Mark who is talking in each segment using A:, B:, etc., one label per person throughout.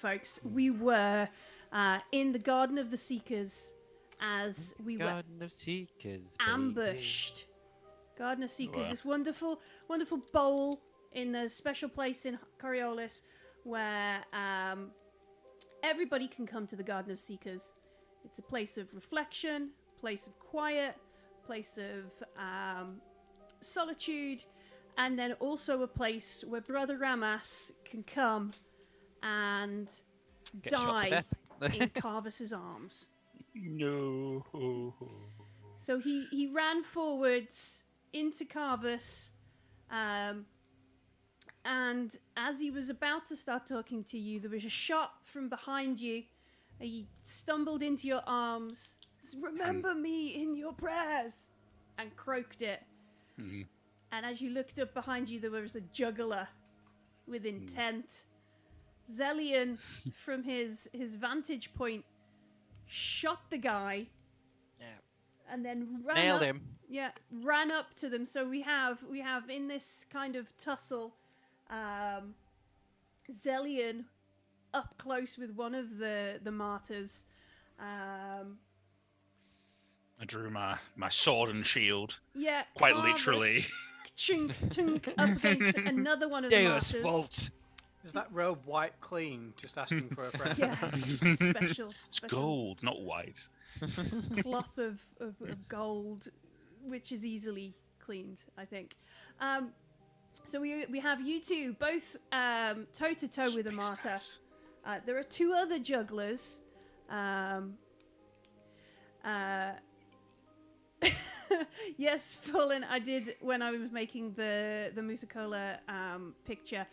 A: folks. We were in the Garden of the Seekers as we were
B: Garden of Seekers,
A: ambushed. Garden of Seekers, this wonderful, wonderful bowl in a special place in Coriolis where everybody can come to the Garden of Seekers. It's a place of reflection, place of quiet, place of solitude, and then also a place where Brother Ramas can come and die in Carvus's arms.
C: No.
A: So he ran forwards into Carvus, and as he was about to start talking to you, there was a shot from behind you. He stumbled into your arms, "Remember me in your prayers," and croaked it.
C: Mm-hmm.
A: And as you looked up behind you, there was a juggler with intent. Zellion, from his vantage point, shot the guy.
B: Yeah.
A: And then
B: Nailed him.
A: Yeah, ran up to them. So we have in this kind of tussle, Zellion up close with one of the martyrs.
C: I drew my sword and shield.
A: Yeah,
C: quite
A: Carvus,
C: literally.
A: Chunk, tunk, up against another one of the
B: Deus
A: martyrs.
B: fault.
D: Is that robe white clean? Just asking for a friend.
A: Yeah, it's just special.
C: It's gold, not white.
A: Cloth of gold, which is easily cleaned, I think. So we have you two both toe to toe with a martyr. There are two other jugglers. Yes, Fallen, I did when I was making the Musicola picture.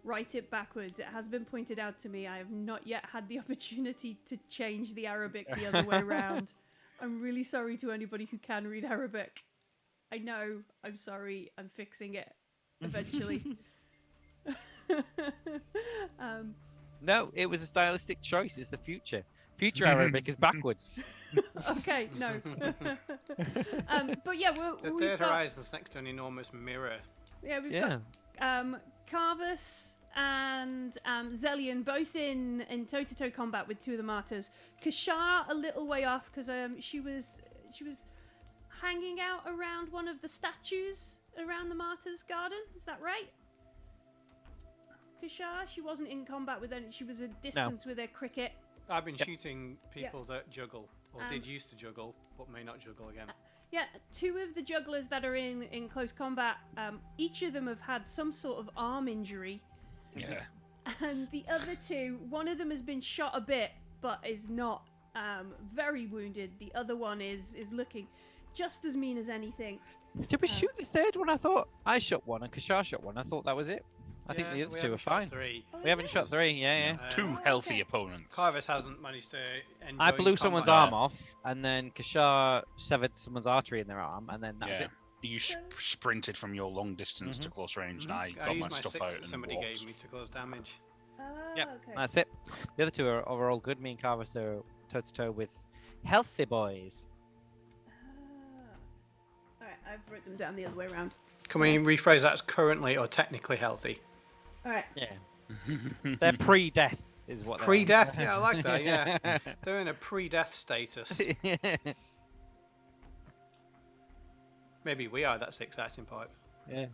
A: Write it backwards. It has been pointed out to me. I have not yet had the opportunity to change the Arabic the other way around. I'm really sorry to anybody who can read Arabic. I know. I'm sorry. I'm fixing it eventually.
B: No, it was a stylistic choice. It's the future. Future Arabic is backwards.
A: Okay, no. But yeah,
D: The
A: we've
D: third
A: got...
D: horizon's next to an enormous mirror.
A: Yeah, we've got Carvus and Zellion both in toe-to-toe combat with two of the martyrs. Kashar a little way off because she was hanging out around one of the statues around the martyrs' garden. Is that right? Kashar, she wasn't in combat with any. She was a distance with her cricket.
D: I've been shooting people that juggle, or did used to juggle, but may not juggle again.
A: Yeah, two of the jugglers that are in close combat, each of them have had some sort of arm injury.
C: Yeah.
A: And the other two, one of them has been shot a bit, but is not very wounded. The other one is looking just as mean as anything.
B: Did we shoot the third one? I thought I shot one and Kashar shot one. I thought that was it. I think the other two were fine. We haven't shot three. Yeah.
C: Two healthy opponents.
D: Carvus hasn't managed to enjoy
B: I blew someone's
D: combat.
B: arm off, and then Kashar severed someone's artery in their arm, and then that was it.
C: You sprinted from your long distance to close range, and I got my
D: used
C: stuff
D: six
C: out
D: that
C: and
D: somebody
C: walked.
D: gave me to cause damage.
B: Yep,
A: Okay.
B: that's it. The other two are overall good. Me and Carvus are toe to toe with healthy boys.
A: Alright, I've wrote them down the other way around.
D: Can we rephrase that as currently or technically healthy?
A: Alright.
B: Yeah. They're pre-death, is what.
D: Pre-death? Yeah, I like that. Yeah, they're in a pre-death status. Maybe we are. That's the exciting part.
B: Yeah.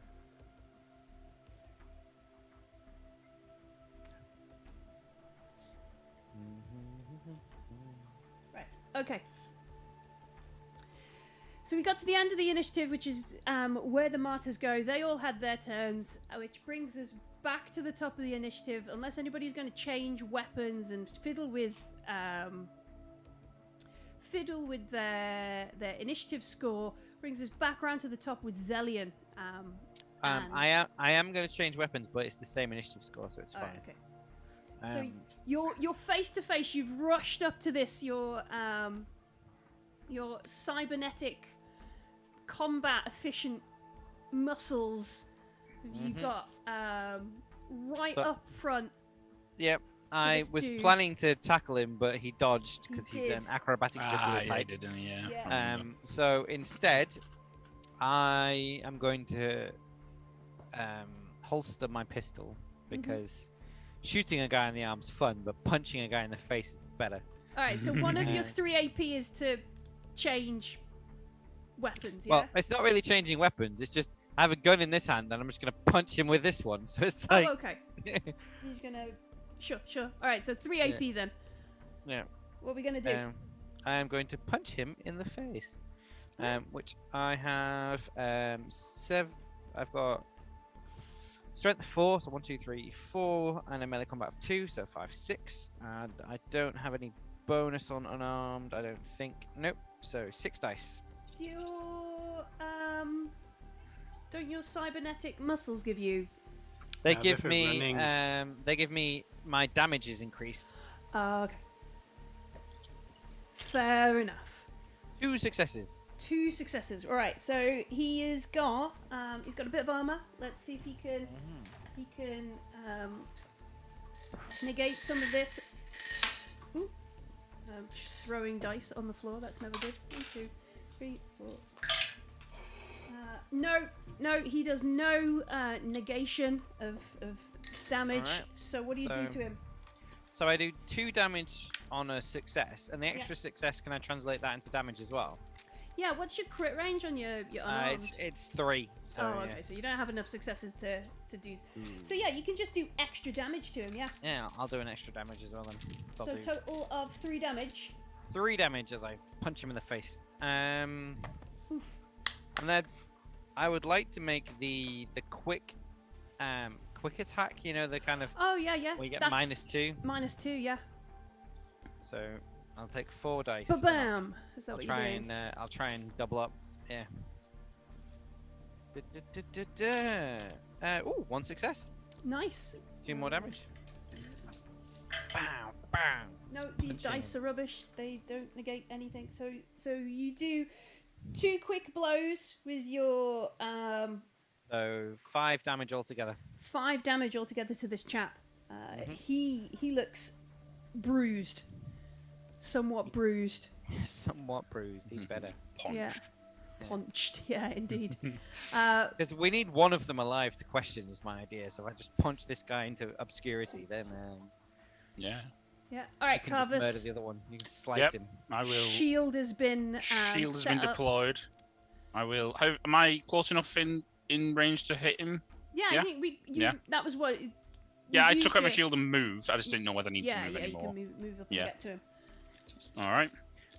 A: Right. Okay. So we got to the end of the initiative, which is where the martyrs go. They all had their turns, which brings us back to the top of the initiative. Unless anybody's going to change weapons and fiddle with their initiative score, brings us back around to the top with Zellion.
B: I am going to change weapons, but it's the same initiative score, so it's fine.
A: Right, okay. So you're face to face. You've rushed up to this. Your cybernetic, combat efficient muscles. You got up front.
B: Yep. I was
A: dude.
B: planning to tackle him, but he dodged because he's an
A: did.
B: acrobatic juggler
C: Yeah,
B: type.
C: didn't he? Yeah.
A: Yeah.
B: So instead, I am going to holster my pistol because shooting a guy in the arm's fun, but punching a guy in the face is better.
A: All right, so one of your 3 AP is to change weapons, yeah?
B: Well, it's not really changing weapons. It's just I have a gun in this hand, and I'm just gonna punch him with this one. So it's like.
A: Oh, okay. You're just gonna. Sure. All right, so 3 AP then.
B: Yeah.
A: What are we gonna do?
B: I am going to punch him in the face, which I have 7. I've got strength 4, so 1, 2, 3, 4, and a melee combat of 2, so 5, 6. And I don't have any bonus on unarmed. I don't think. Nope. So 6 dice.
A: Don't your cybernetic muscles give you?
B: They give me. They give me my damage is increased.
A: Okay. Fair enough.
B: 2 successes.
A: 2 successes. All right. So he's got a bit of armor. Let's see if he can negate some of this. Ooh. Just throwing dice on the floor. That's never good. 1, 2, 3, 4. No, he does no negation of damage.
B: Right.
A: So what do you do to him?
B: So I do 2 damage on a success, and the extra success, can I translate that into damage as well?
A: Yeah, what's your crit range on your unarmed?
B: It's 3. So,
A: okay, so you don't have enough successes to do. So yeah, you can just do extra damage to him, yeah?
B: Yeah, I'll do an extra damage as well then.
A: So total of 3 damage.
B: 3 damage as I punch him in the face. And then I would like to make the quick attack, you know, the kind of...
A: Oh, yeah.
B: Where you get -2.
A: -2, yeah.
B: So I'll take 4 dice.
A: Ba-bam! Is that what you're doing?
B: I'll try and double up. Yeah. Ooh, 1 success.
A: Nice.
B: 2 more damage. Bam, bam.
A: No, these dice are rubbish. They don't negate anything. So you do 2 quick blows with your
B: So 5 damage altogether.
A: 5 damage altogether to this chap. He looks bruised. Somewhat bruised.
B: Somewhat bruised, even better.
C: Punched.
A: Yeah. Punched, yeah, indeed.
B: Because we need one of them alive to question, is my idea. So if I just punch this guy into obscurity, then
C: Yeah.
A: Yeah. All right,
B: you can just murder
A: Carvus.
B: the other one. You can slice him.
C: I will.
A: Shield has been
C: Shield has
A: set
C: been
A: up.
C: deployed. I will. Am I close enough in range to hit him?
A: Yeah,
C: Yeah?
A: I think
C: Yeah.
A: that was what.
C: Yeah, I took out my shield and moved. I just didn't know whether I needed to move
A: Yeah,
C: anymore.
A: you can move up
C: Yeah.
A: and get to him.
C: All right.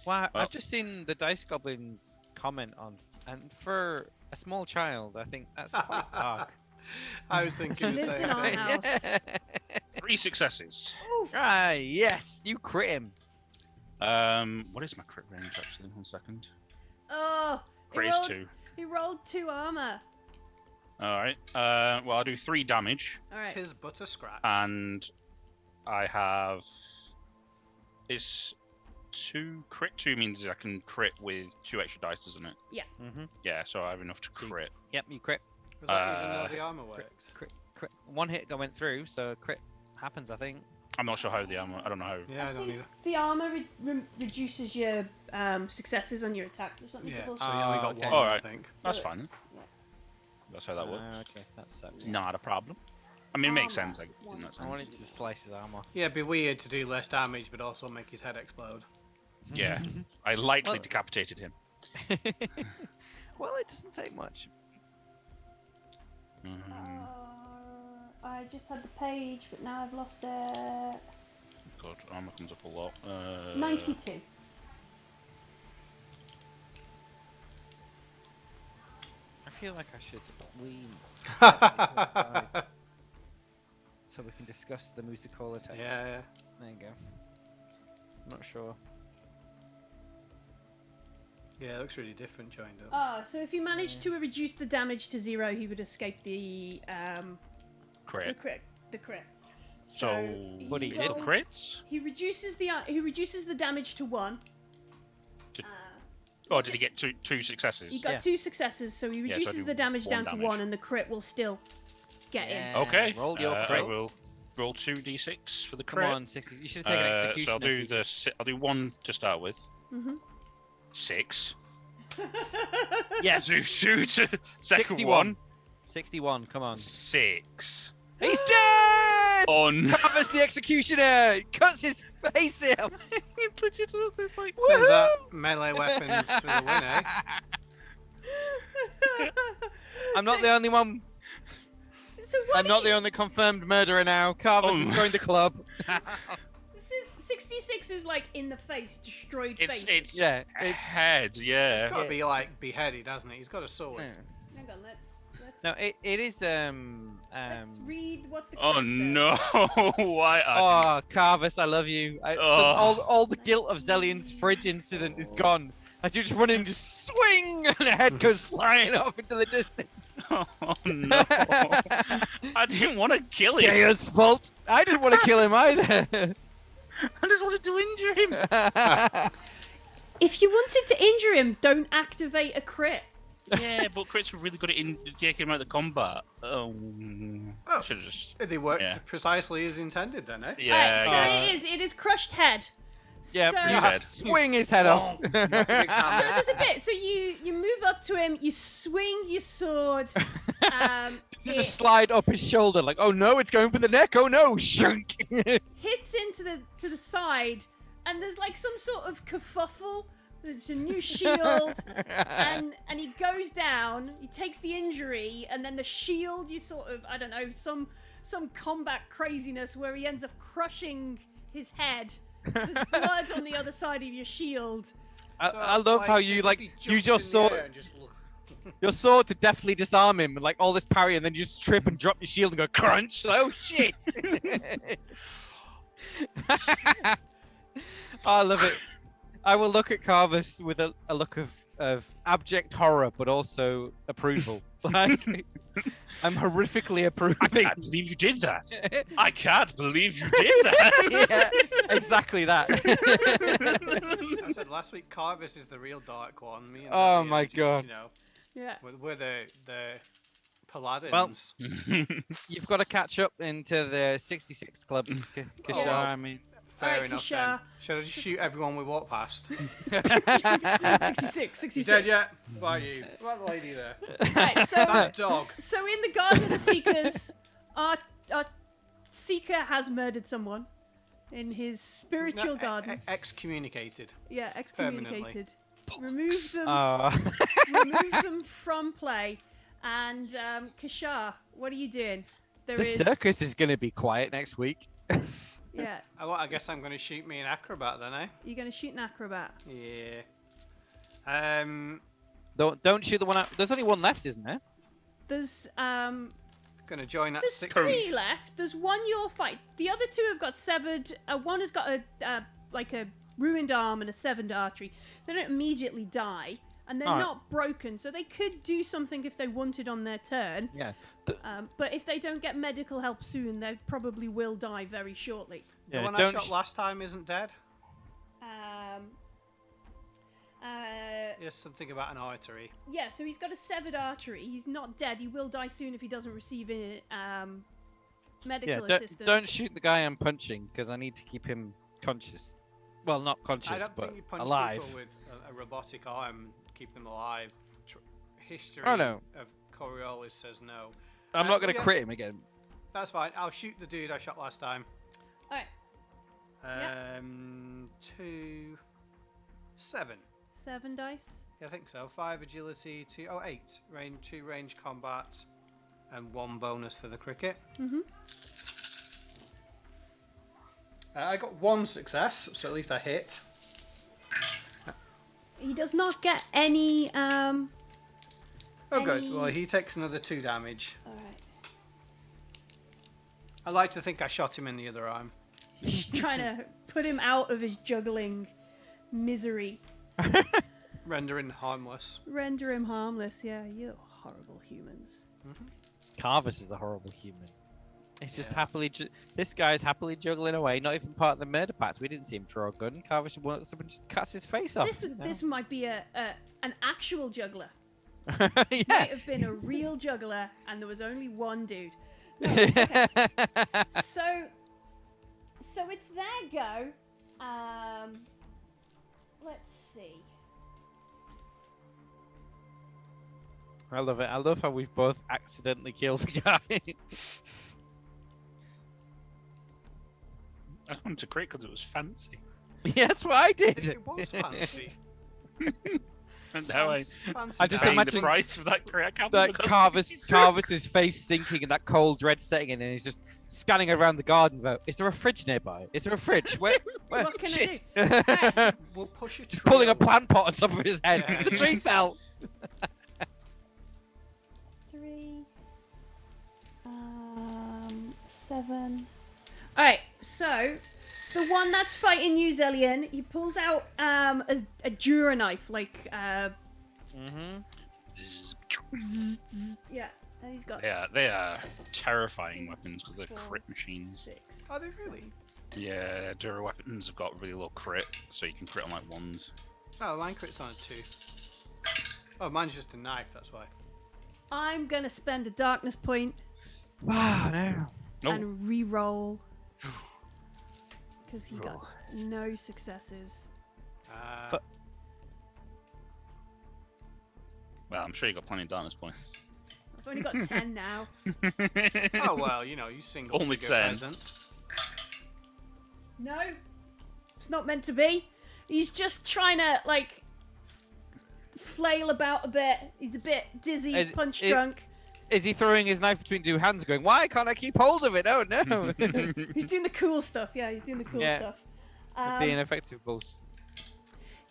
B: Wow,
C: Well-
B: I've just seen the Dice Goblins comment on, and for a small child, I think that's quite dark.
D: I was thinking the
A: Lives
D: same
A: in our
D: thing.
A: house.
C: 3 successes.
A: Oof.
B: Right, yes, you crit him.
C: What is my crit range actually? 1 second.
A: Oh,
C: Crit is 2.
A: he rolled 2 armor.
C: All right. Well, I'll do 3 damage,
A: All right.
D: Tis but a scratch.
C: and I have. It's 2 crit. 2 means I can crit with 2 extra dice, doesn't it?
B: Mm-hmm.
C: Yeah, so I have enough to crit.
B: Yep, you crit.
D: Was that even though the armor works?
B: Crit. 1 hit went through, so crit happens, I think.
C: I'm not sure how the armor. I don't know how.
D: Yeah, I don't
A: think
D: either.
A: the armor reduces your successes on your attack. There's something
D: Yeah,
A: double.
D: so you only got
B: okay.
D: 1,
C: Alright.
D: I think.
C: That's
A: So-
C: fine. That's how that works.
B: Okay, that sucks.
C: Not a problem. I mean, it makes
A: Armor,
C: sense. Like, in that
B: I
C: sense.
B: wanted to slice his arm off.
D: Yeah, it'd be weird to do less damage, but also make his head explode.
C: Yeah, I lightly
B: Well-
C: decapitated him.
B: Well, it doesn't take much.
A: I just had the page, but now I've lost it.
C: God, armor comes up a lot.
A: 92.
B: I feel like I should lean so we can discuss the Musicola text.
D: Yeah.
B: There you go. I'm not sure.
D: Yeah, it looks really different joined up.
A: Oh, so if he managed to reduce the damage to 0, he would escape the
C: Crit.
A: The crit.
C: So,
B: What do you
C: is it
A: rolled-
C: crits?
A: He reduces the damage to 1.
C: To- Or did he get two successes?
A: He got
B: Yeah.
A: 2 successes, so he
C: so I
A: reduces
C: do
A: the damage
C: 1
A: down to
C: damage.
A: 1, and the crit will still get him.
C: Okay.
B: Roll your
C: I
B: crit.
C: will roll 2d6 for the
B: Come
C: crit.
B: on, 60. You should take an execution.
C: So I'll do 1 to start with.
A: Mm-hmm.
C: 6.
B: Yes.
C: Do 2 to second
B: 61.
C: one.
B: 61. Come on.
C: 6.
B: He's dead.
C: Oh no!
B: Carver's the executioner! He cuts his face off!
C: It's like,
D: Turns out melee weapons for the win, eh?
B: I'm not the only one.
A: So what
B: I'm not the only confirmed murderer now. Carver's has joined the club.
A: This is 66 is like in the face, destroyed face.
C: it's
B: Yeah,
C: its head, yeah.
D: He's got to be like beheaded, hasn't he? He's got a sword.
B: Yeah.
A: Hang on, let's
B: No, it is
A: let's read what the
C: Oh
A: crit says.
C: no! Why?
B: Oh, Carvis, I love you. So
C: Oh.
B: all the guilt of Zellian's fridge incident is gone. As you just run in, just swing, and the head goes flying off into the distance.
C: Oh no! I didn't want to kill him.
B: Chaos fault. I didn't want to kill him either.
C: I just wanted to injure him.
A: If you wanted to injure him, don't activate a crit.
C: Yeah, but crits were really good at taking him out of the combat. Oh,
D: Oh.
C: should have just.
D: They worked
C: Yeah.
D: precisely as intended, then, eh?
C: Yeah.
A: Alright,
C: I
A: so
C: guess.
A: it is crushed head.
B: Yeah,
A: So,
B: you
C: head.
B: swing his head off.
D: Big hammer.
A: so there's a bit. So you move up to him, you swing your sword.
B: You just slide up his shoulder, like, oh no, it's going for the neck. Oh no, shunk.
A: Hits into the side, and there's like some sort of kerfuffle. There's a new shield, and he goes down. He takes the injury, and then the shield. You sort of, I don't know, some combat craziness where he ends up crushing his head. There's blood on the other side of your shield.
B: I love how you
D: as
B: like
D: if he
B: use
D: jumps
B: your
D: in the
B: sword.
D: air and just look.
B: Your sword to deftly disarm him, and like all this parry, and then you just trip and drop your shield and go crunch. Oh shit! I love it. I will look at Carvis with a look of abject horror, but also approval. Like I'm horrifically
C: I
B: approving.
C: can't believe you did that. I can't believe you did that.
B: Yeah, exactly that.
D: I said last week, Carvis is the real dark one. Me and
B: Oh
D: Zoe
B: my
D: are just,
B: God.
D: You know,
A: Yeah.
D: we're the paladins.
B: You've got to catch up into the 66 club, Kishar.
D: well.
B: I mean,
D: Fair
A: Alright,
D: enough.
A: Kishar.
D: Then. Should I just shoot everyone we walk past?
A: 66, 66.
D: You dead yet? Why you? What lady there?
A: Right, so
D: That dog.
A: So in the Garden of the Seekers, our Seeker has murdered someone in his spiritual garden.
D: Excommunicated.
A: Yeah, excommunicated. Remove them,
B: oh.
A: remove them from play. And Kishar, what are you doing?
B: The circus is going to be quiet next week.
A: Yeah,
D: I guess I'm going to shoot me an acrobat then, eh?
A: you're going to shoot an acrobat.
D: Yeah.
B: Don't shoot the one out. There's only one left, isn't there?
A: There's
D: Going to join that
A: there's
D: 6.
A: three left. There's one you'll fight. The other two have got severed. One has got a like a ruined arm and a severed artery. They don't immediately die, and they're
B: Alright.
A: not broken, so they could do something if they wanted on their turn.
B: Yeah.
A: But if they don't get medical help soon, they probably will die very shortly.
D: The
B: Yeah,
D: one I
B: don't
D: shot
B: sh-
D: last time isn't dead?
A: Yeah,
D: Something about an artery.
A: so he's got a severed artery. He's not dead. He will die soon if he doesn't receive medical
B: Yeah,
A: assistance.
B: don't shoot the guy I'm punching because I need to keep him conscious. Well, not conscious,
D: I don't
B: but
D: think you punch
B: alive.
D: people with a robotic arm, keep them alive. History
B: Oh, no.
D: of Coriolis says no.
B: I'm not going to
D: yeah.
B: crit him again.
D: That's fine. I'll shoot the dude I shot last time.
A: All right,
D: 2, 7.
A: 7 dice.
D: Yeah, I think so. 5 agility, 8 range, 2 range combat, and 1 bonus for the cricket.
A: Mhm.
D: I got 1 success, so at least I hit.
A: He does not get any.
D: Oh, good.
A: Any-
D: Well, he takes another 2 damage.
A: All right.
D: I like to think I shot him in the other arm.
A: Just trying to put him out of his juggling misery.
D: Rendering harmless.
A: Render him harmless. Yeah, you horrible humans.
B: Carvis is a horrible human. He's just
D: Yeah.
B: happily. This guy's happily juggling away, not even part of the murder pact. We didn't see him draw a gun. Carvis walks up and just cuts his face off.
A: This might be an actual juggler.
B: Yeah.
A: Might have been a real juggler, and there was only one dude. No, okay. So it's their go. Let's see.
B: I love it. I love how we've both accidentally killed the guy.
C: I wanted to crit because it was fancy.
B: Yeah, that's what I did.
D: It was fancy.
C: And now
D: Fancy
B: I just
C: paying
D: down.
C: the
B: imagine
C: price for that crit. I can't
B: that
C: believe I got
B: Carver's
C: 66.
B: Carver's face sinking and that cold dread setting in, and he's just scanning around the garden. Vote. Is there a fridge nearby? Is there a fridge? Where?
A: What can I
B: Shit.
A: do?
D: We'll push a
B: Just
D: tree
B: pulling a
D: along.
B: plant pot on top of his head.
D: Yeah.
B: The tree fell.
A: 3, 7. All right, so the one that's fighting you, Zelian, he pulls out a Dura knife, like yeah, and he's got
C: They are terrifying weapons because they're
A: 4,
C: crit machines.
A: 6.
D: Are they really?
C: Yeah, Dura weapons have got really low crit, so you can crit on like 1s.
D: Oh, mine crit's on a 2. Oh, mine's just a knife, that's why.
A: I'm gonna spend a darkness point
B: Wow, no.
C: Oh,
A: and re-roll because he got no successes.
D: Uh,
C: well, I'm sure you got plenty of darkness points.
A: I've only got 10 now.
D: oh well, you know, you single
C: Only
D: figure
C: 10.
D: peasant.
A: No, it's not meant to be. He's just trying to like flail about a bit. He's a bit dizzy, punch drunk.
B: Is he throwing his knife between two hands, going, "Why can't I keep hold of it? Oh no!"
A: He's doing the cool stuff. Yeah, he's doing the cool
B: Yeah.
A: stuff.
B: The ineffective balls.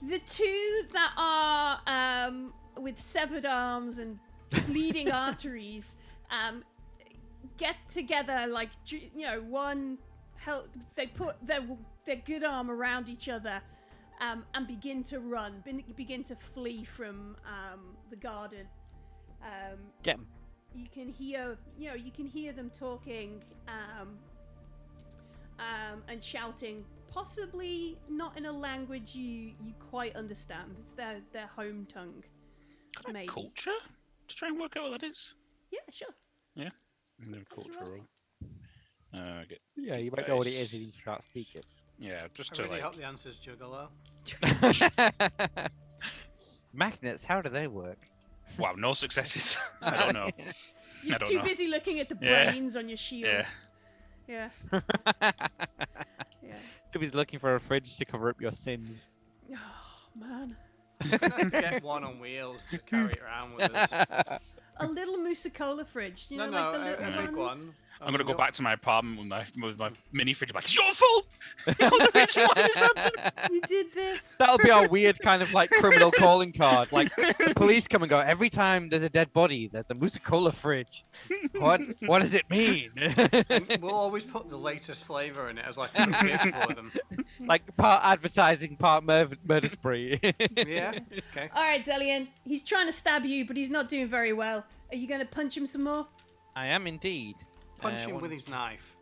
A: The two that are with severed arms and bleeding arteries get together, like, you know, one they put their good arm around each other and begin to run, begin to flee from the garden.
B: Get him.
A: You can hear them talking and shouting, possibly not in a language you quite understand. It's their home tongue.
C: Can I
A: Maybe.
C: culture to try and work out what that is?
A: Yeah, sure.
C: Yeah, I'm gonna
A: Culture
C: culture
A: roll.
C: roll. Get
B: Yeah, you might know what it is if you can't speak it.
C: yeah, just
D: I
C: to
D: really
C: like.
D: hope the answer's Juggalo.
B: Magnets, how do they work?
C: Wow, no successes. I don't know.
A: You're
C: I don't
A: too
C: know.
A: busy looking at the
C: Yeah.
A: brains on your shield.
C: Yeah.
A: Yeah. Yeah.
B: Too busy looking for a fridge to cover up your sins.
A: Oh, man.
D: Get one on wheels to carry it around with us.
A: A little Musicola fridge. You know,
D: no,
A: like the
D: a
A: little
D: big
A: ones.
D: one.
C: I'm gonna go back to my apartment with my mini fridge. Like, it's your fault. What has happened?
A: You did this.
B: That'll be our weird kind of like criminal calling card. Like the police come and go every time there's a dead body. There's a Musicola fridge. What does it mean?
D: And we'll always put the latest flavour in it as like a gift for them.
B: Like part advertising, part murder spree.
D: Yeah. Okay.
A: All right, Zelian. He's trying to stab you, but he's not doing very well. Are you going to punch him some more?
B: I am indeed.
D: Punch him with his knife.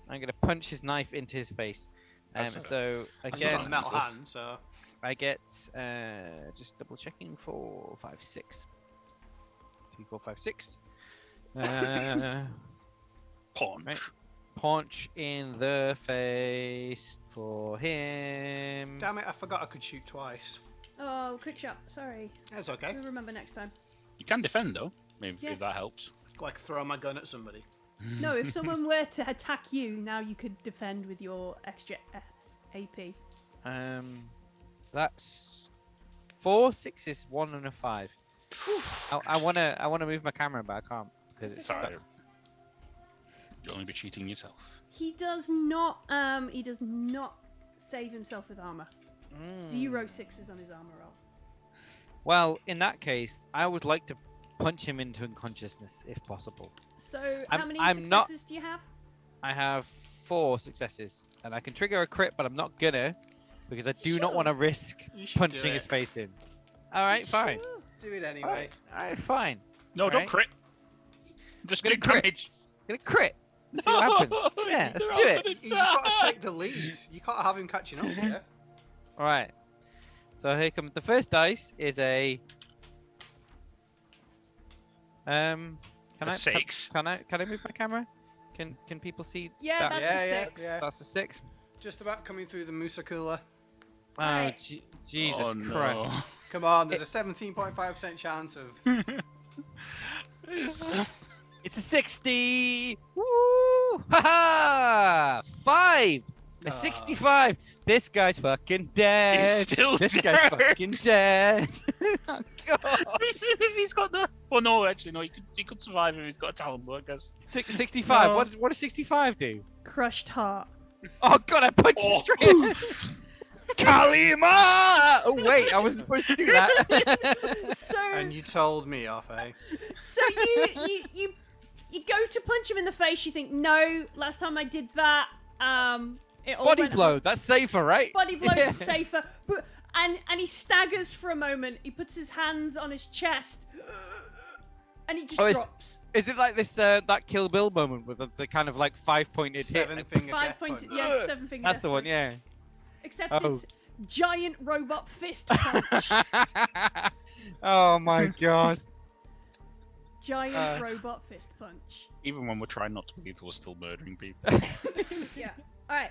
B: I'm gonna punch his knife into his face.
C: That's
B: So
D: I've still got a
B: again,
D: metal hand, so
B: I get just double checking 4, 5, 6. 3, 4, 5, 6.
C: Punch.
B: Right. Punch in the face for him.
D: damn it! I forgot I could shoot twice.
A: Oh, quick shot. Sorry.
D: That's okay.
A: We'll remember next time.
C: You can defend though, maybe
A: Yes.
C: if that helps.
D: Like throw my gun at somebody.
A: No, if someone were to attack you, now you could defend with your extra AP.
B: That's 4 6s, 1 and a 5. I wanna move my camera, but I can't because it's
C: Sorry.
B: stuck.
C: You'll only be cheating yourself.
A: He does not save himself with armor. 0 6s on his armor roll.
B: Well, in that case, I would like to punch him into unconsciousness if possible.
A: So
B: I'm-
A: how many
B: I'm not-
A: successes do you have?
B: I have 4 successes, and I can trigger a crit, but I'm not gonna because I do not
A: Sure.
B: want to risk
D: You should
B: punching
D: do
B: his
D: it.
B: face in. All right, fine.
A: Sure.
D: Do it anyway.
B: All right, fine.
C: No, don't
B: Right.
C: crit. Just
B: Gonna
C: do
B: crit.
C: damage.
B: Gonna crit. Let's see what happens. Yeah, let's do it.
D: You've got to take the lead. You can't have him catching up to you.
B: All right. So here comes the first dice. Is a Can
C: A 6.
B: Can I move my camera? Can people see?
A: Yeah,
B: that?
A: that's
D: Yeah,
A: a
D: yeah,
A: 6.
D: yeah.
B: That's a 6.
D: Just about coming through the Musa cooler.
B: Oh,
A: Right.
B: Jesus
C: Oh,
B: Christ!
C: no.
D: Come on, there's a 17.5% chance of.
B: It's a 60. Woo! Ha ha! 5. A 65. This guy's fucking dead.
C: He's still
B: This
C: dead.
B: guy's fucking dead. Oh, God.
C: If he's got the... Well, no, actually, no. He could survive if he's got a talent, but I guess...
B: 65.
C: No.
B: What does 65 do?
A: Crushed heart.
B: Oh, God, I punched him straight in. Kalima! Oh, wait, I wasn't supposed to do that.
A: So,
D: And you told me off, eh?
A: so you go to punch him in the face. You think, no, last time I did that, it all
B: Body
A: went
B: blow. That's safer, right?
A: Body blows
B: Yeah.
A: is safer. But and he staggers for a moment. He puts his hands on his chest, and he just drops.
B: Is it like this that Kill Bill moment with the kind of like 5-pointed hit?
D: Seven finger
A: Five
D: death
A: pointed,
D: punch.
A: yeah, 7 finger.
B: That's
A: death
B: the one,
A: punch.
B: yeah.
A: Except
B: Oh.
A: it's giant robot fist punch.
B: Oh my God.
A: Giant robot fist punch.
C: Even when we're trying not to be lethal, we're still murdering people.
A: Yeah. All right.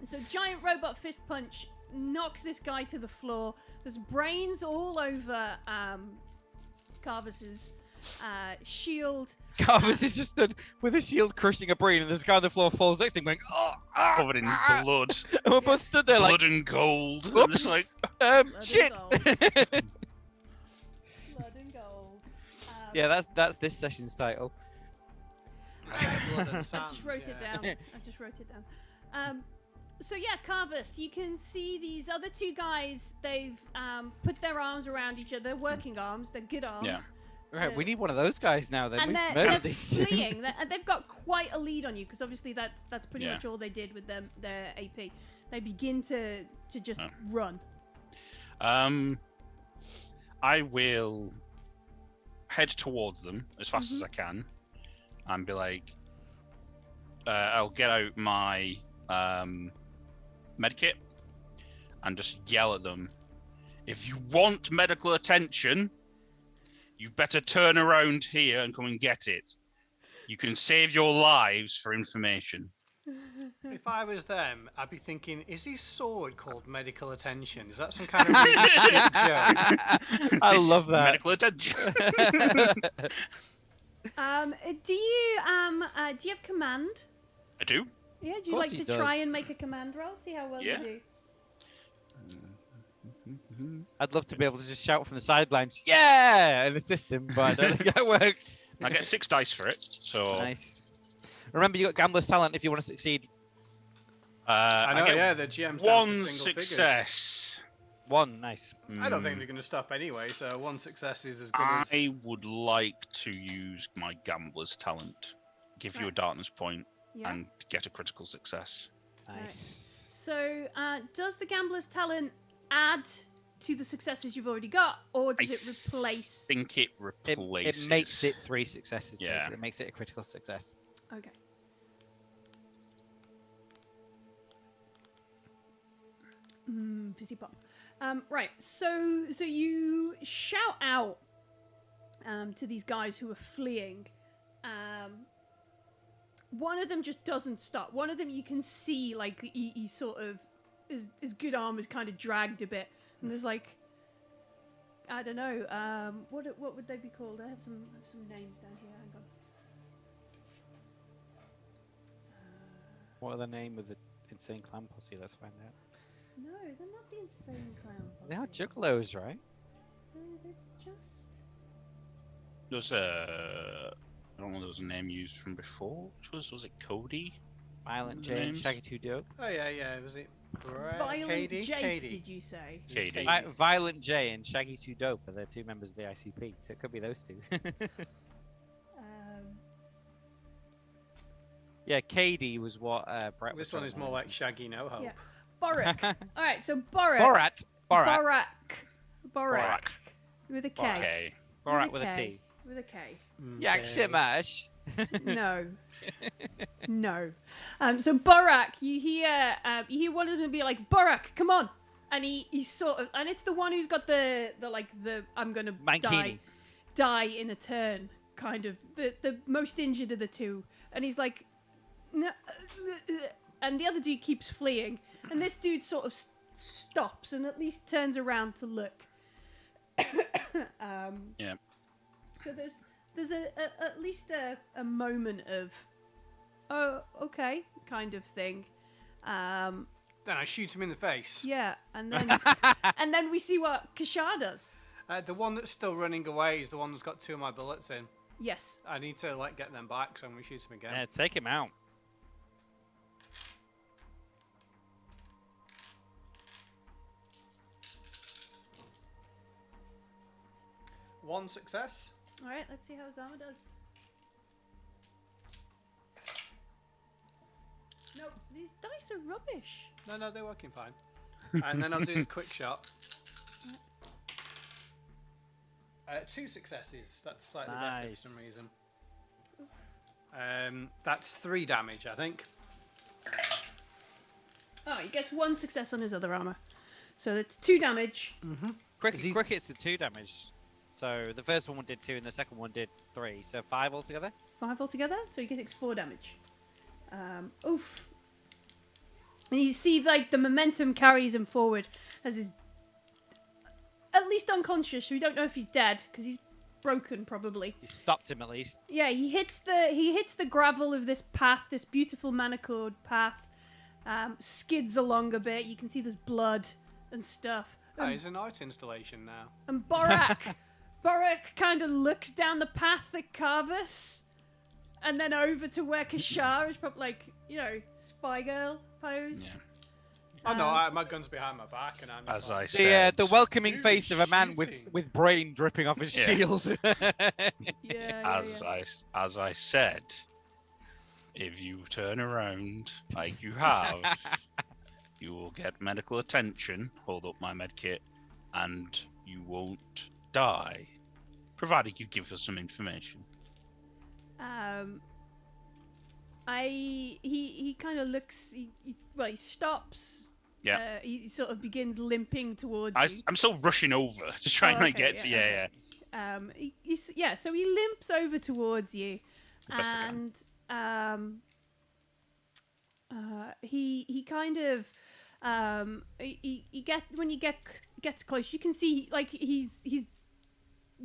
A: So giant robot fist punch knocks this guy to the floor. There's brains all over Carvis's shield.
B: Carvis is just stood with a shield crushing a brain, and this guy on the floor falls next to him going, oh,
C: Covered in blood.
B: And we're both stood there like,
C: Blood and gold. I'm
B: oops,
C: just like...
A: and
B: shit.
A: gold. Blood and gold.
B: Yeah, that's this session's title.
D: Blood and
A: I
D: sand,
A: just wrote it
D: yeah.
A: down. So yeah, Carvis, you can see these other two guys. They've put their arms around each other. They're working arms. They're good arms.
C: Yeah.
B: Right, we need one of those guys now. Then
A: And
B: we've
A: they're
B: murdered these two.
A: fleeing. They've got quite a lead on you because obviously that's pretty
C: Yeah.
A: much all they did with their AP. They begin to just
C: Oh.
A: run.
C: I will head towards them as fast as I can and be like, I'll get out my medkit and just yell at them. If you want medical attention, you better turn around here and come and get it. You can save your lives for information.
D: If I was them, I'd be thinking, is his sword called medical attention? Is that some kind of really shit joke?
B: I
C: This
B: love
C: is
B: that.
C: Medical attention.
A: Do you have command?
C: I do.
A: Yeah, do you
B: course
A: like
B: he
A: to try
B: does.
A: and make a command roll? See how well
C: Yeah.
A: you do.
B: I'd love to be able to just shout from the sidelines, yeah, in the system, but I don't think that works.
C: I get 6 dice for it, so
B: Nice. Remember, you got gambler's talent if you want to succeed.
D: I know,
C: get
D: yeah, the GM's down
C: one
D: to single figures.
C: success.
B: One, nice.
D: I don't think they're going to stop anyway, so one success is as good as...
C: I would like to use my gambler's talent, give you a
A: Right.
C: darkness point,
A: Yeah.
C: and get a critical success.
B: Nice.
A: So, does the gambler's talent add to the successes you've already got, or does
C: I
A: it replace?
C: I think it
B: It
C: replaces.
B: makes it 3 successes,
C: Yeah.
B: basically. It makes it a critical success.
A: Okay. Fizzy pop. Right. So you shout out to these guys who are fleeing. One of them just doesn't stop. One of them you can see like he sort of his good arm is kind of dragged a bit, and there's like I don't know. What would they be called? I have some names down here. Hang on.
B: What are the name of the insane clown posse? Let's find out.
A: No, they're not the insane clown.
B: They are
A: posse.
B: juggalos, right?
A: No, they're just.
C: There's a. I don't know. There was a name used from before. Which was it Cody?
B: Violent
C: The
B: Jay and
C: names?
B: Shaggy Two Dope.
D: Oh, yeah, was it...
A: Violent
D: Katie?
A: Jake,
D: Katie.
A: did you say?
C: Katie.
B: Violent Jay and Shaggy Two Dope are the 2 members of the ICP, so it could be those 2. Yeah, Katie was what Brett was
D: This one is more like Shaggy No Hope.
A: Yeah. Borak. All right, so Borak.
B: Borat.
A: Borak. With a K.
C: Okay.
B: Borat with a
A: K.
B: T.
A: With a K.
B: Yak Shimash.
A: No. No. So Borak, you hear one of them be like, Borak, come on. And he's sort of, and it's the one who's got the I'm gonna
B: Mankini.
A: die in a turn kind of the most injured of the 2, and he's like, no, and the other dude keeps fleeing, and this dude sort of stops and at least turns around to look.
C: Yeah.
A: So there's at least a moment of, oh, okay, kind of thing.
D: Then I shoot him in the face.
A: Yeah, and then and then we see what Kashar does.
D: The one that's still running away is the one that's got 2 of my bullets in.
A: Yes.
D: I need to get them back, so I'm gonna shoot him again.
B: Yeah, take him out.
D: One success.
A: All right, let's see how his armor does. No, these dice are rubbish.
D: No, they're working fine. And then I'll do the quick shot. 2 successes. That's slightly better for some reason. That's 3 damage, I think.
A: Oh, he gets 1 success on his other armor. So that's 2 damage.
B: Cricket's the 2 damage. So the first one did 2 and the second one did 3. So 5 altogether?
A: 5 altogether, so he takes 4 damage. Oof. And you see, like, the momentum carries him forward as he's at least unconscious. We don't know if he's dead, because he's broken, probably.
B: You stopped him at least.
A: Yeah, he hits the gravel of this path, this beautiful manicured path. Skids along a bit. You can see there's blood and stuff.
D: It's an art installation now.
A: And Borak kind of looks down the path at Carvis, and then over to where Kashar is, probably like, spy girl pose.
C: Yeah.
D: Oh no, my gun's behind my back, and I'm.
C: As I said,
B: The welcoming
D: Who
B: face
D: is
B: of a man
D: shooting?
B: with brain dripping off his shield.
A: Yeah.
C: as I said, if you turn around like you have, you will get medical attention. Hold up my med kit, and you won't die, provided you give us some information.
A: He kind of looks. He stops.
C: Yeah.
A: He sort of begins limping towards you.
C: I'm still rushing over to try and
A: okay,
C: get to
A: okay.
C: yeah.
A: So he limps over towards you,
C: The best I can.
A: and he kind of when you gets close, you can see like he's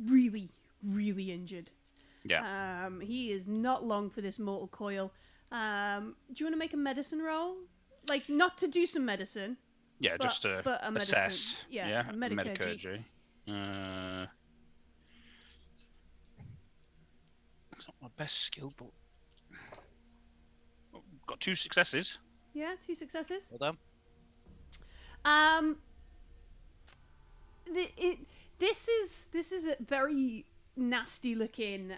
A: really injured.
C: Yeah.
A: He is not long for this mortal coil. Do you want to make a medicine roll? Like, not to do some medicine.
C: Yeah,
A: but,
C: just to
A: but a medicine.
C: assess.
A: Yeah, a medicurgy.
C: It's not my best skill, but got 2 successes.
A: Yeah, 2 successes.
B: Well done.
A: This is a very nasty looking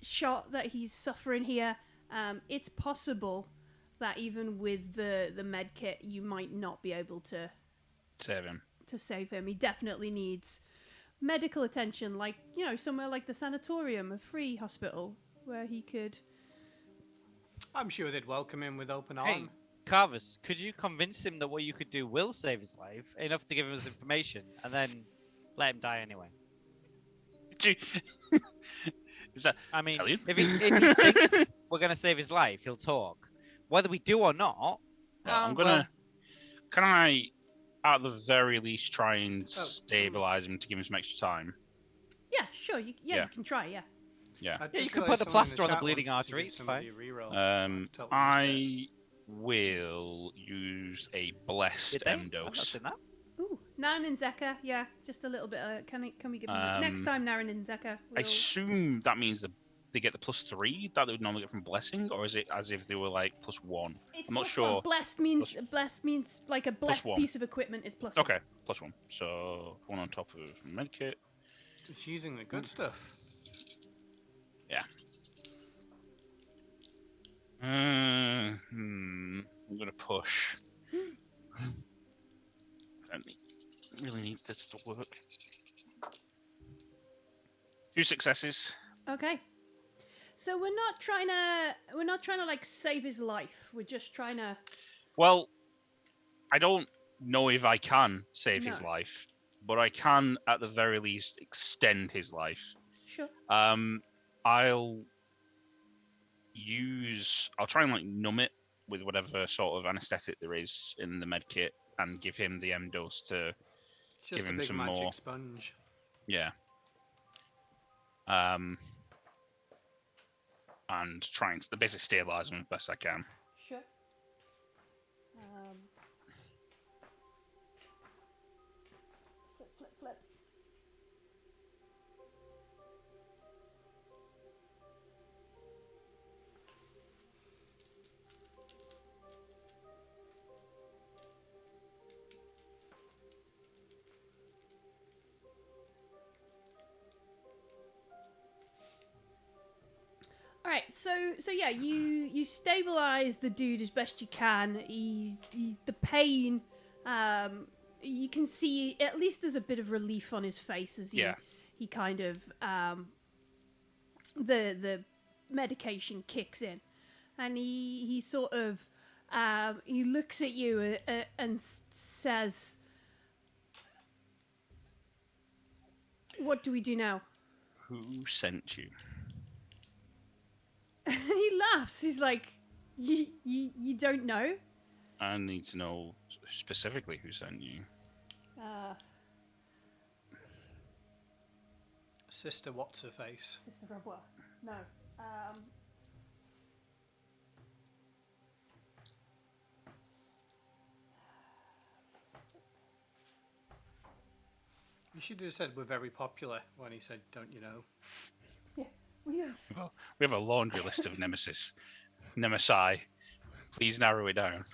A: shot that he's suffering here. It's possible that even with the med kit, you might not be able to
C: Save him.
A: save him. He definitely needs medical attention, like, somewhere like the sanatorium, a free hospital where he could.
D: I'm sure they'd welcome him with open
B: Hey,
D: arms.
B: Carvis, could you convince him that what you could do will save his life, enough to give him his information, and then let him die anyway?
C: Is that?
B: I mean,
C: Tell you?
B: if he thinks we're going to save his life, he'll talk. Whether we do or not,
C: I'm gonna. Can I, at the very least, try and stabilize him to give him some extra time?
A: Yeah, sure. You can try. Yeah.
C: Yeah.
B: Yeah, you can put the plaster on the bleeding artery, it's fine.
C: I will use a blessed
B: I'm not
C: dose.
B: saying that.
A: Ooh, Naren and Zeka. Yeah, just a little bit. Can we give him next time? Naren and Zeka.
C: I
A: We'll...
C: assume that means that they get the +3 that they would normally get from blessing, or is it as if they were like +1?
A: It's
C: I'm not
A: +1.
C: sure.
A: Blessed means like a blessed
C: +1.
A: piece of equipment is +1.
C: Okay, +1. So 1 on top of medkit.
D: It's using the good stuff.
C: Yeah. I'm gonna push. I really need this to work. 2 successes.
A: Okay. So we're not trying to like save his life. We're just trying to.
C: Well, I don't know if I can save his
A: No.
C: life, but I can at the very least extend his life.
A: Sure.
C: I'll try and like numb it with whatever sort of anesthetic there is in the med kit and give him the M dose to
D: It's just
C: give
D: a
C: him
D: big
C: some
D: magic
C: more.
D: sponge.
C: Yeah. And trying to basically stabilize him as best I can.
A: Flip, flip. All right, so yeah, you stabilize the dude as best you can. The pain, you can see at least there's a bit of relief on his face as he kind of the medication kicks in, and he sort of he looks at you and says, "What do we do now?"
C: Who sent you?
A: And he laughs. He's like, you don't know?
C: I need to know specifically who sent you.
D: Sister what's her face?
A: Sister Robois. No.
D: You should have said we're very popular when he said, "Don't you know?"
A: Yeah, we have.
C: We have a laundry list of nemesis. Nemesi. Please narrow it down.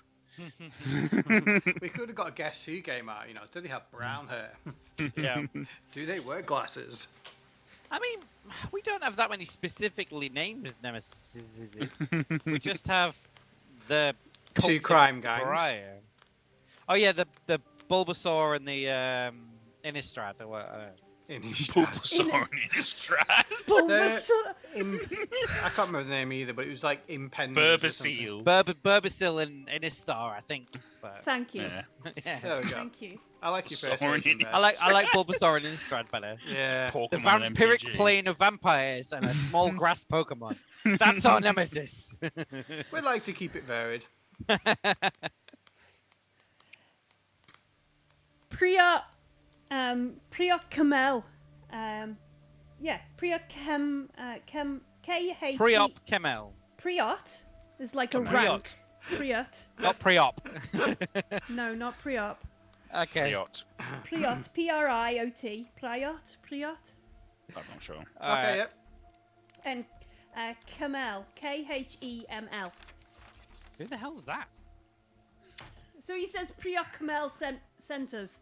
D: We could have got a Guess Who game out. Do they have brown hair?
B: Yeah.
D: Do they wear glasses?
B: I mean, we don't have that many specifically named nemesis. We just have the
D: Two
B: cult of
D: crime gangs.
B: Pariah. Oh yeah, the Bulbasaur and the Innistrad or what?
C: Bulbasaur in his strap.
A: Bulbasaur.
D: I can't remember the name either, but it was like Impendence.
C: Burbasil.
B: Burbasil and Innistar, I think. But,
A: Thank you.
C: Yeah.
B: yeah.
D: There we go.
A: Thank you.
D: I like your first
C: Soren
D: version
C: in
D: best.
B: I like Bulbasaur and Innistrad better.
D: Yeah.
B: The
C: Pokemon
B: vampiric
C: MTG.
B: plane of vampires and a small grass Pokemon. That's our nemesis.
D: We'd like to keep it varied.
A: Priya Kamel. Priya K-H-E...
B: Pre-op Kemel.
A: Priot is like a
B: Priot.
A: rank. Priot.
B: Not pre-op.
A: No, not Priop.
B: Okay.
C: Yacht.
A: Priot. P-R-I-O-T. Priot.
C: I'm not sure.
D: Okay, yep.
A: And Kamel. K-H-E-M-L.
B: Who the hell's that?
A: So he says Priya Kamel sent us.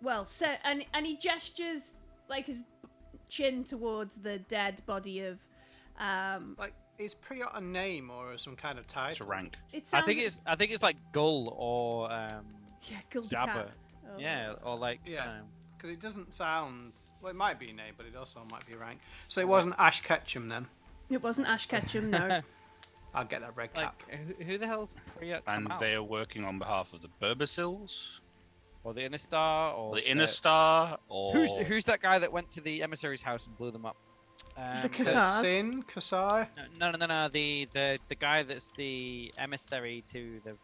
A: And he gestures like his chin towards the dead body of.
D: Like, is Priot a name or some kind of title?
C: It's a rank.
A: It
B: I
A: sounds.
B: think it's like Gull or
A: Yeah, Gul'Dakat.
B: Jabba.
A: Oh.
B: Yeah, or like
D: Yeah. Because it doesn't sound... Well, it might be a name, but it also might be a rank. So it wasn't Ash Ketchum then?
A: It wasn't Ash Ketchum, no.
D: I'll get that red cap.
B: like who the hell's Priya
C: And
B: Kamel?
C: they are working on behalf of the Burbasils,
B: Or the Innistar, or
C: the Innistar, or
B: who's that guy that went to the emissary's house and blew them up?
A: The Khazars.
D: Sin? Kasai?
B: No. The guy that's the emissary to the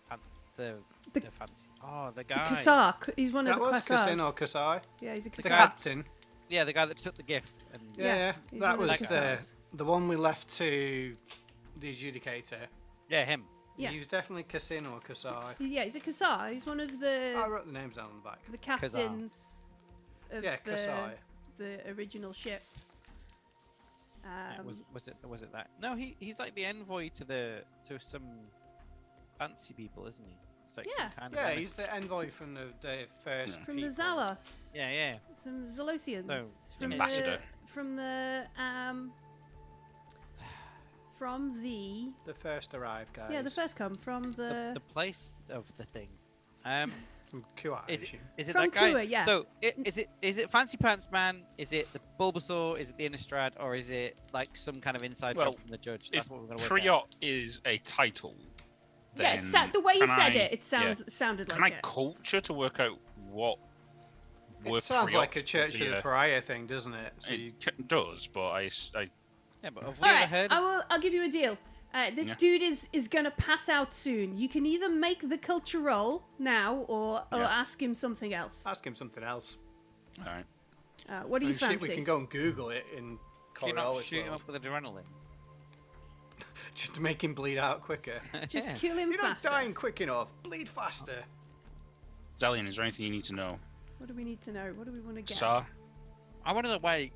B: fancy. Oh, the guy.
A: Khazar. He's one
D: That
A: of the
D: was
A: Khazars.
D: Kasin or Kasai?
A: Yeah, he's a
D: The
A: Khazar.
D: captain?
B: Yeah, the guy that took the gift. And
D: Yeah,
A: he's
D: that
A: one of
D: was
A: the
D: the
A: Khazars.
D: one we left to the adjudicator.
B: yeah, him.
A: Yeah.
D: He was definitely Kasin or Kasai.
A: Yeah, he's a Khazar. He's one of
D: I
A: the
D: wrote the names down on the back.
A: captains of
D: Yeah, Kasai.
A: the original ship.
B: Yeah, was it that? No, he's like the envoy to some fancy people, isn't he? It's like
A: Yeah.
B: some kind
D: Yeah,
B: of
D: he's the envoy from the first
A: from
D: people.
A: the Zalos.
B: yeah.
A: Some Zalosians.
B: So,
A: from
C: ambassador.
A: From the
D: The first arrived guys.
A: yeah, the first come from
B: The place of the thing.
D: From Kuai, I
B: Is
D: assume.
B: it
A: From
B: that guy?
A: Kua, yeah.
B: So is it Fancy Pants Man? Is it the Bulbasaur? Is it the Innistrad? Or is it like some kind of inside
C: Well,
B: job from the judge?
C: if
B: That's what we're gonna work out.
C: Priot is a title,
A: yeah.
C: then
A: The way you
C: can
A: said
C: I-
A: it sounded
C: Can
A: like
C: I
A: it.
C: culture to work out what?
D: It sounds like a
C: Priot
D: Church
C: would
D: of
C: be
D: the Pariah thing, doesn't it? So you,
C: It does, but I
B: Yeah, but have we
A: All
B: ever
A: right,
B: heard?
A: I'll give you a deal. This
C: Yeah.
A: dude is gonna pass out soon. You can either make the culture roll now, or
C: Yeah.
A: ask him something else.
D: ask him something else.
C: all right.
A: What do you
D: I mean, shit,
A: fancy?
D: we can go and Google it in
B: Can you not
D: Coriolis
B: shoot him
D: world,
B: up with adrenaline?
D: just to make him bleed out quicker.
A: Just
B: Yeah.
A: kill him
D: You're not
A: faster.
D: dying quick enough. Bleed faster.
C: Zellian, is there anything you need to know?
A: What do we need to know? What do we want to get?
C: Sir?
B: I want to know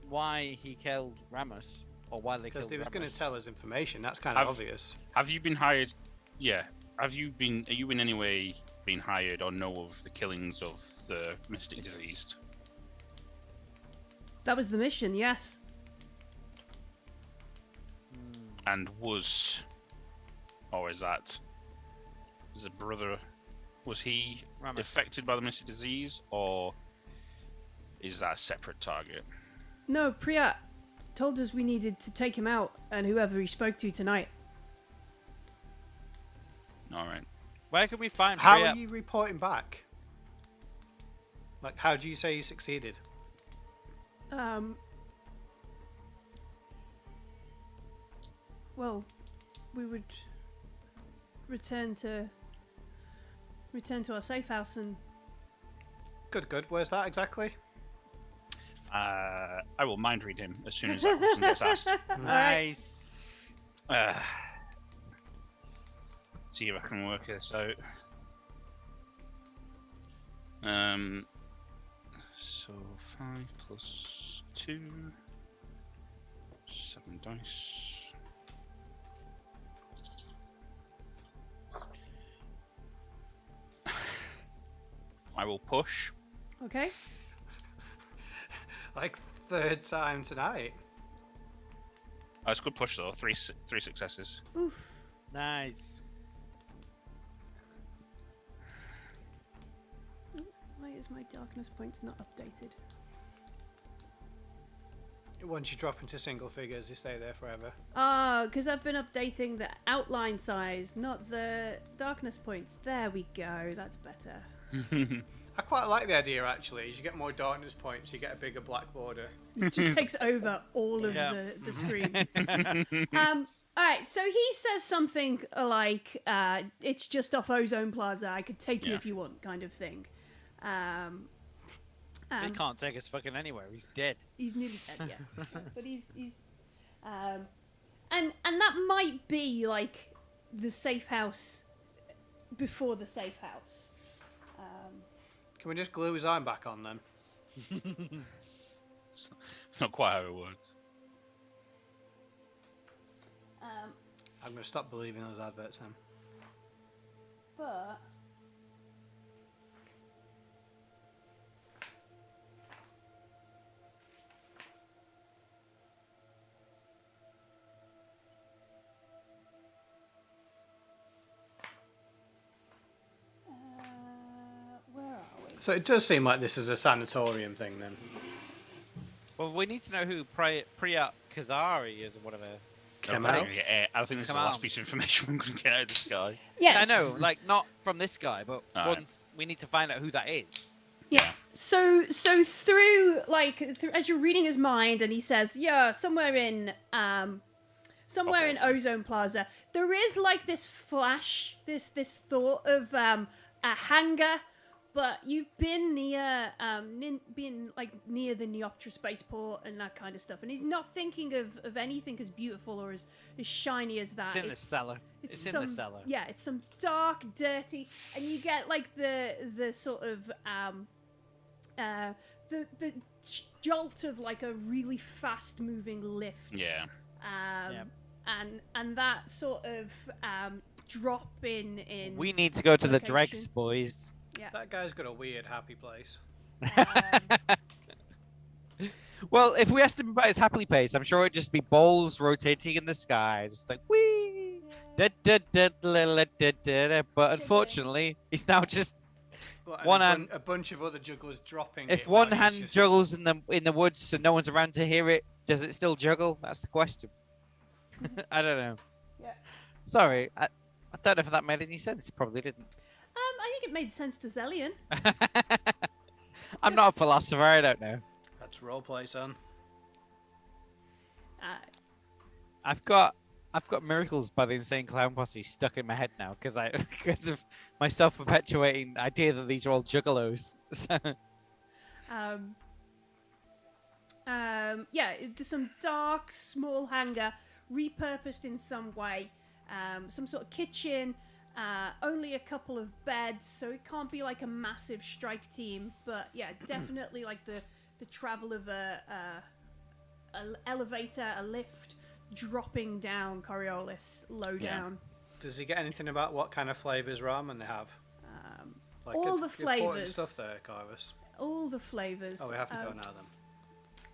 B: why he killed Ramos, or why they
D: Because
B: killed
D: he was
B: Ramos.
D: going to tell us information. That's kind of obvious.
C: Have you been hired? Yeah. Are you in any way been hired or know of the killings of the Mystic Diseased?
A: That was the mission, yes.
C: And was a brother, was he
B: Ramos.
C: affected by the Mystic Disease, or is that a separate target?
A: No, Priya told us we needed to take him out and whoever he spoke to tonight.
C: Alright.
B: Where can we find
D: How
B: Priya?
D: are you reporting back? Like, how do you say you succeeded?
A: Well, we would return to our safe house and
D: Good, good. Where's that exactly?
C: I will mind read him as soon as that question gets asked.
B: Nice.
C: See if I can work this out. So 5 plus 2, 7 dice. I will push.
A: okay.
D: Like, third time tonight.
C: Oh, it's a good push though. Three successes.
A: Oof.
B: Nice.
A: Why is my darkness points not updated?
D: Once you drop into single figures, you stay there forever.
A: Because I've been updating the outline size, not the darkness points. There we go. That's better.
D: I quite like the idea, actually. As you get more darkness points, you get a bigger black border.
A: It just takes over all of
B: Yeah.
A: the screen. Alright, so he says something like, it's just off Ozone Plaza, I could take you
C: Yeah.
A: if you want, kind of thing.
B: He can't take us fucking anywhere. He's dead.
A: He's nearly dead, yeah. But he's and that might be like the safe house before the safe house.
D: Can we just glue his arm back on then?
C: Not quite how it works.
D: I'm going to stop believing those adverts then.
A: But where are we?
D: So it does seem like this is a sanatorium thing then.
B: Well, we need to know who Priya Kazari is or whatever.
C: I don't
D: Kemal?
C: think I think this is the
B: Kemal.
C: last piece of information we're going to get out of this guy.
A: Yes.
B: I know, like not from this guy, but
C: Alright.
B: once we need to find out who that is.
A: Yeah. So through as you're reading his mind, and he says, yeah, somewhere in Ozone Plaza, there is like this flash, this thought of a hangar, but you've been near near the Neoptra spaceport and that kind of stuff, and he's not thinking of anything as beautiful or as shiny as that.
B: It's in the cellar. It's in the cellar.
A: Yeah, it's some dark, dirty, and you get like the sort of the jolt of like a really fast moving lift.
C: Yeah.
A: And that sort of drop in.
B: We need to go to the
A: location.
B: dregs, boys.
A: Yeah.
D: That guy's got a weird happy place.
B: Well, if we asked him about his happy place, I'm sure it'd just be balls rotating in the sky, just like wee. But unfortunately, he's now just
D: Well, and
B: One
D: a
B: hand-
D: a bunch of other jugglers dropping
B: if
D: it
B: one
D: while he's
B: hand
D: just-
B: juggles in the woods and no one's around to hear it, does it still juggle? That's the question. I don't know.
A: Yeah.
B: Sorry, I don't know if that made any sense. It probably didn't.
A: I think it made sense to Zellian.
B: I'm not a philosopher. I don't know.
D: That's roleplay, son.
B: I've got Miracles by the Insane Clown Posse stuck in my head now because of my self-perpetuating idea that these are all juggalos. So,
A: Yeah, there's some dark, small hangar, repurposed in some way. Some sort of kitchen, only a couple of beds, so it can't be like a massive strike team. But yeah, definitely like the travel of a elevator, a lift, dropping down Coriolis low down.
D: Does he get anything about what kind of flavors ramen they have? Like
A: all the
D: you're pouring
A: flavors.
D: stuff there, Kyrus.
A: All the flavors.
D: Oh, we have to go now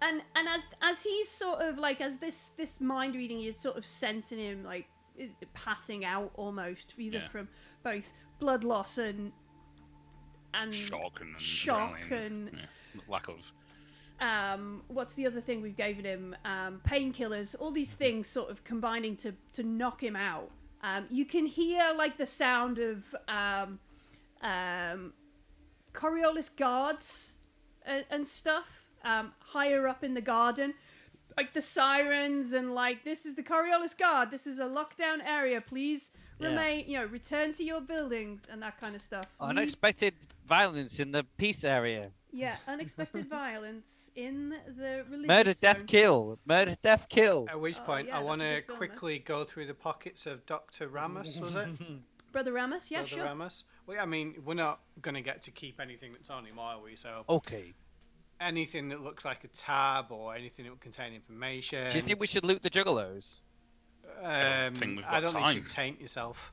D: then.
A: And as he's sort of like, as this mind reading is sort of sensing him like passing out almost, either from both blood loss and
C: shock
A: and
C: lack of.
A: What's the other thing we've given him? Painkillers. All these things sort of combining to knock him out. You can hear like the sound of Coriolis guards and stuff higher up in the garden, like the sirens and like, this is the Coriolis guard. This is a lockdown area. Please remain. Return to your buildings and that kind of stuff.
B: Unexpected violence in the peace area.
A: Yeah, unexpected violence in the religious
B: Murder, death,
A: zone.
B: kill. Murder, death, kill.
D: At which point,
A: yeah,
D: I want
A: that's a
D: to
A: good film,
D: quickly go through the pockets of Dr. Ramos, was it?
A: Brother Ramos, yeah,
D: Brother
A: sure.
D: Ramos. Well, I mean, we're not going to get to keep anything that's on him, are we? So
B: Okay.
D: anything that looks like a tab or anything that would contain information.
B: Do you think we should loot the juggalos?
C: think we've
D: I
C: got
D: don't think you
C: time.
D: should taint yourself.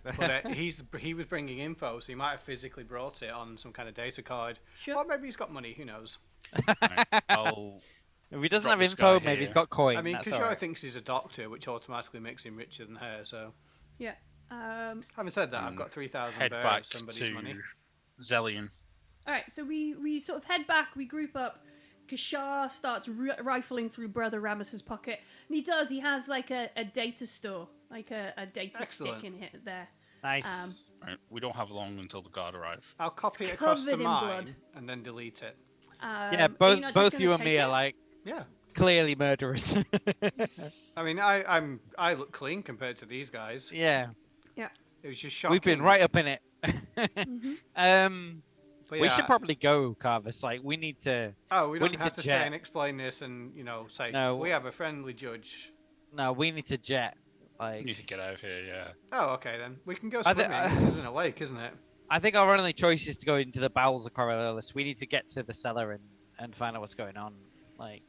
D: But he was bringing info, so he might have physically brought it on some kind of data card.
A: Sure.
D: Or maybe he's got money, who knows?
C: Right, I'll
B: If he doesn't
C: Drop
B: have
C: this
B: info,
C: guy
B: maybe he's
C: here.
B: got coin.
D: I mean,
B: that's
D: Kishore
B: alright.
D: thinks he's a doctor, which automatically makes him richer than her, so...
A: Yeah.
D: Having said that, I've got 3,000
C: head
D: bears,
C: back
D: somebody's
C: to
D: money.
C: Zellion.
A: All right, so we sort of head back, we group up. Kishar starts rifling through Brother Ramos's pocket, and he does. He has like a data store, like a data
D: Excellent.
A: stick in here there.
B: Nice.
C: Right, we don't have long until the guard arrive.
D: I'll copy it across to
A: covered in
D: mine,
A: blood.
D: and then delete it.
B: Yeah,
A: Are you
B: both
A: not just
B: both
A: gonna
B: you and
A: take
B: me
A: it?
B: are like
D: Yeah.
B: clearly murderers.
D: I mean, I look clean compared to these guys.
B: yeah,
D: It was just shocking.
B: we've been right up in it.
D: But
B: We
D: yeah,
B: should probably go, Carvis. Like, we need to.
D: Oh, we don't
B: need
D: have
B: to
D: to
B: jet.
D: stay and explain this and, say,
B: No.
D: we have a friendly judge.
B: No, we need to jet.
C: We
B: Like,
C: need to get out of here, yeah.
D: Oh, okay then. We can go
B: I thi-
D: swimming. This isn't a lake, isn't it?
B: I think our only choice is to go into the bowels of Coriolis. We need to get to the cellar and find out what's going on. Like,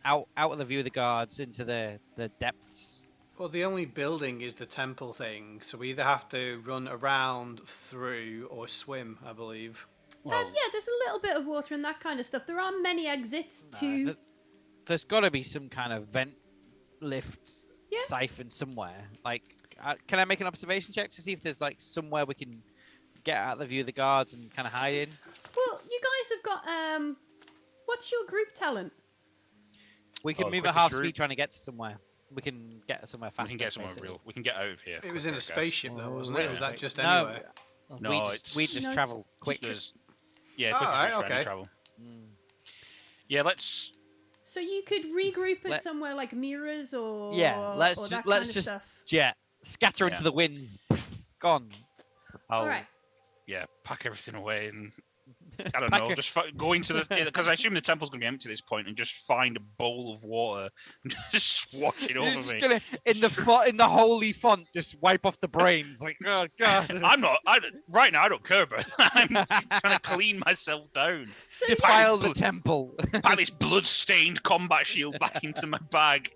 B: out of the view of the guards, into the depths.
D: Well, the only building is the temple thing, so we either have to run around, through, or swim, I believe.
C: Well,
A: yeah, there's a little bit of water and that kind of stuff. There aren't many exits to.
B: There's got to be some kind of vent lift
A: Yeah.
B: siphon somewhere. Like, can I make an observation check to see if there's like somewhere we can get out of the view of the guards and kind of hide in?
A: Well, you guys have got what's your group talent?
B: We can
C: Oh,
B: move at
C: quickest
B: half
C: route.
B: speed trying to get to somewhere. We can get somewhere
C: we
B: faster.
C: can get somewhere
B: basically.
C: real. We can get out of here.
D: It was in
C: quicker,
D: a
C: I guess.
D: spaceship, though, wasn't it? Or was that just
B: No,
D: anywhere?
C: No,
B: we just
A: No,
B: travel quick.
C: There's- yeah,
D: Oh,
C: quick
D: alright,
C: route
D: okay.
C: travel.
B: Mm.
C: Yeah, let's.
A: So you could regroup at
B: Let-
A: somewhere like mirrors or
B: Yeah, let's
A: or
B: just-
A: that
B: let's
A: kind
B: just-
A: of stuff.
B: Jet, scatter
C: Yeah.
B: into the winds. Gone.
C: I'll,
A: All right.
C: yeah, pack everything away and I don't
B: Pack
C: know,
B: it-
C: just go into the because I assume the temple's gonna be empty at this point, and just find a bowl of water and just wash it
B: You're
C: over
B: just
C: me.
B: gonna in the holy font just wipe off the brains. Like, oh god.
C: I'm not. Right now, I don't care about that. I'm trying to clean myself down.
A: So
B: Defile the
C: blood.
B: temple.
C: Pack this blood-stained combat shield back into my bag.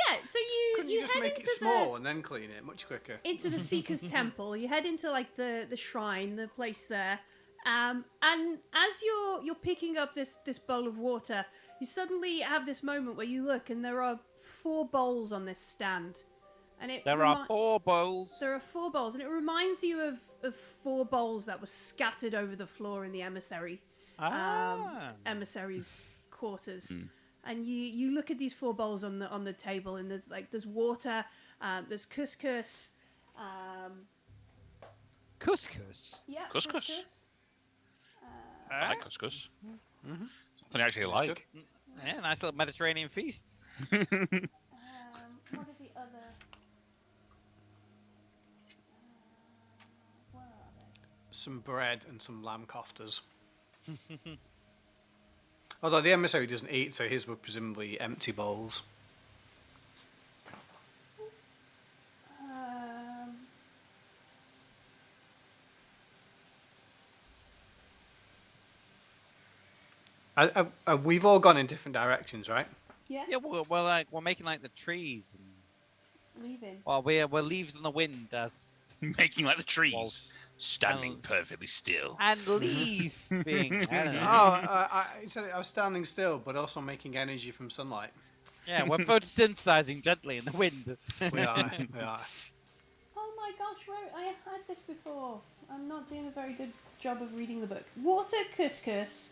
A: yeah, so
D: Couldn't
A: you
D: you just
A: head
D: make
A: into
D: it small and then clean it much quicker?
A: into the Seeker's Temple. You head into like the shrine, the place there. And as you're picking up this bowl of water, you suddenly have this moment where you look and there are 4 bowls on this stand. And
B: There are 4 bowls.
A: There are 4 bowls, and it reminds you of 4 bowls that were scattered over the floor in the Emissary. Emissary's quarters. And you look at these 4 bowls on the table, and there's water, there's couscous,
B: Couscous.
A: yeah,
C: Couscous? I like couscous.
B: Mm-hmm.
C: Something I actually like.
B: Yeah, nice little Mediterranean feast.
A: what are the other? Where are they?
D: Some bread and some lamb koftas. Although the emissary doesn't eat, so his were presumably empty bowls. We've all gone in different directions, right?
A: Yeah.
B: Yeah, we're making like the trees. And,
A: Leaving.
B: well, we're leaves in the wind as
C: Making like the trees,
B: Walls.
C: standing
B: And-
C: perfectly still.
B: and leafing. I don't know.
D: I was standing still, but also making energy from sunlight.
B: Yeah, we're photosynthesizing gently in the wind.
D: We are. We are.
A: Oh my gosh, where I had this before. I'm not doing a very good job of reading the book. Water couscous.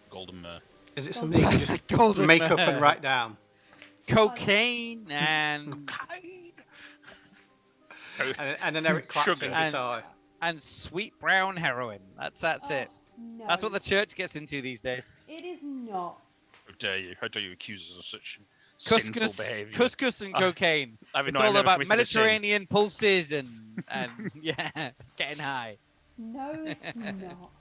C: Golden Myrrh.
D: Is it something you can just
B: Golden
D: make up
B: Myrrh.
D: and write down?
B: Cocaine and
D: And then Eric claps in
C: Sugar.
D: guitar.
B: and sweet brown heroin. That's it.
A: No.
B: That's what the church gets into these days.
A: It is not.
C: How dare you? How dare you accuse us of such sinful behaviour?
B: Couscous and cocaine.
C: I've
B: It's
C: I've
B: all
C: never
B: about
C: committed a sin.
B: Mediterranean pulses and yeah, getting high.
A: No, it's not.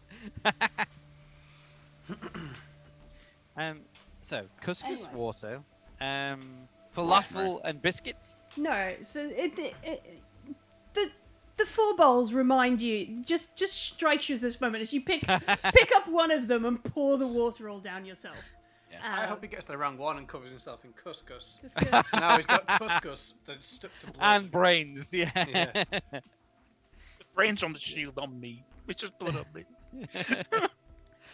B: So couscous
A: Anyway.
B: water, falafel and biscuits.
A: No, so the four bowls remind you, just strikes you at this moment as you pick up one of them and pour the water all down yourself.
B: Yeah.
D: I hope he gets the wrong one and covers himself in couscous.
A: Just 'cause-
D: So now he's got couscous that's stuck to blood.
B: And brains, yeah.
D: Yeah.
C: Brains on the shield on me. It's just blood on me.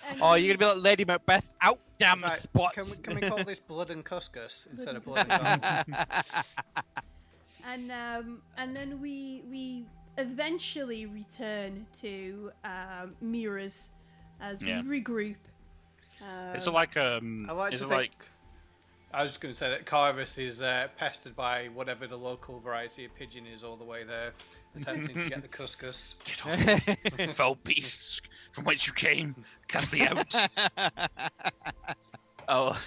A: and
B: Oh, you're gonna be like Lady Macbeth, out damn
D: Right,
B: spot.
D: Can we call this blood and couscous instead of blood and gum?
A: and then we eventually return to Mira's as we
C: Yeah.
A: regroup.
C: Is it like
D: I like
C: is
D: to
C: it
D: think.
C: like
D: I was just going to say that Carvis is pestered by whatever the local variety of pigeon is all the way there, attempting to get the couscous.
C: get off foul beasts from whence you came, cast thee out? Oh,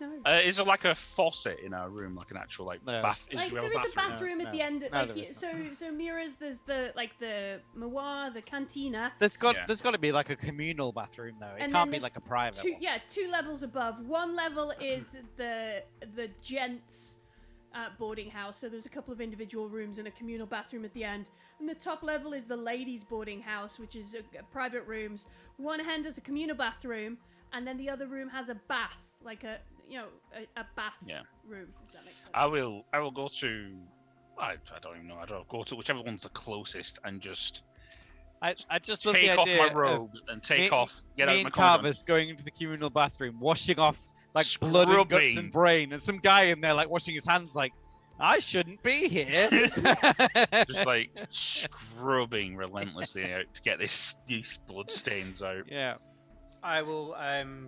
A: No.
C: is it like a faucet in our room, like an actual like
B: No.
C: bath?
A: Like
C: do we have
A: there is a bathroom
B: No,
A: at the
B: no.
A: end.
B: No,
A: Like
B: there
A: so Mira's there's the Moir, the cantina.
B: There's got
C: Yeah.
B: to be like a communal bathroom though. It
A: And
B: can't
A: then
B: be
A: there's
B: like a private one.
A: two levels above. One level is the gents boarding house. So there's a couple of individual rooms and a communal bathroom at the end. And the top level is the ladies boarding house, which is private rooms. One end has a communal bathroom, and then the other room has a bath, like a bath
C: Yeah.
A: room. If that makes sense.
C: I will go to. I don't even know. I don't go to whichever one's the closest and just
B: I just love the
C: take off
B: idea
C: my
B: of
C: robes and take
B: me-
C: off. Get out
B: me
C: of my
B: and
C: comfort zone.
B: Carvis going into the communal bathroom, washing off like blood and guts
C: Scrubbing.
B: and brain, and some guy in there like washing his hands like, I shouldn't be here.
C: Just like scrubbing relentlessly out to get these blood stains out.
B: Yeah.
D: I will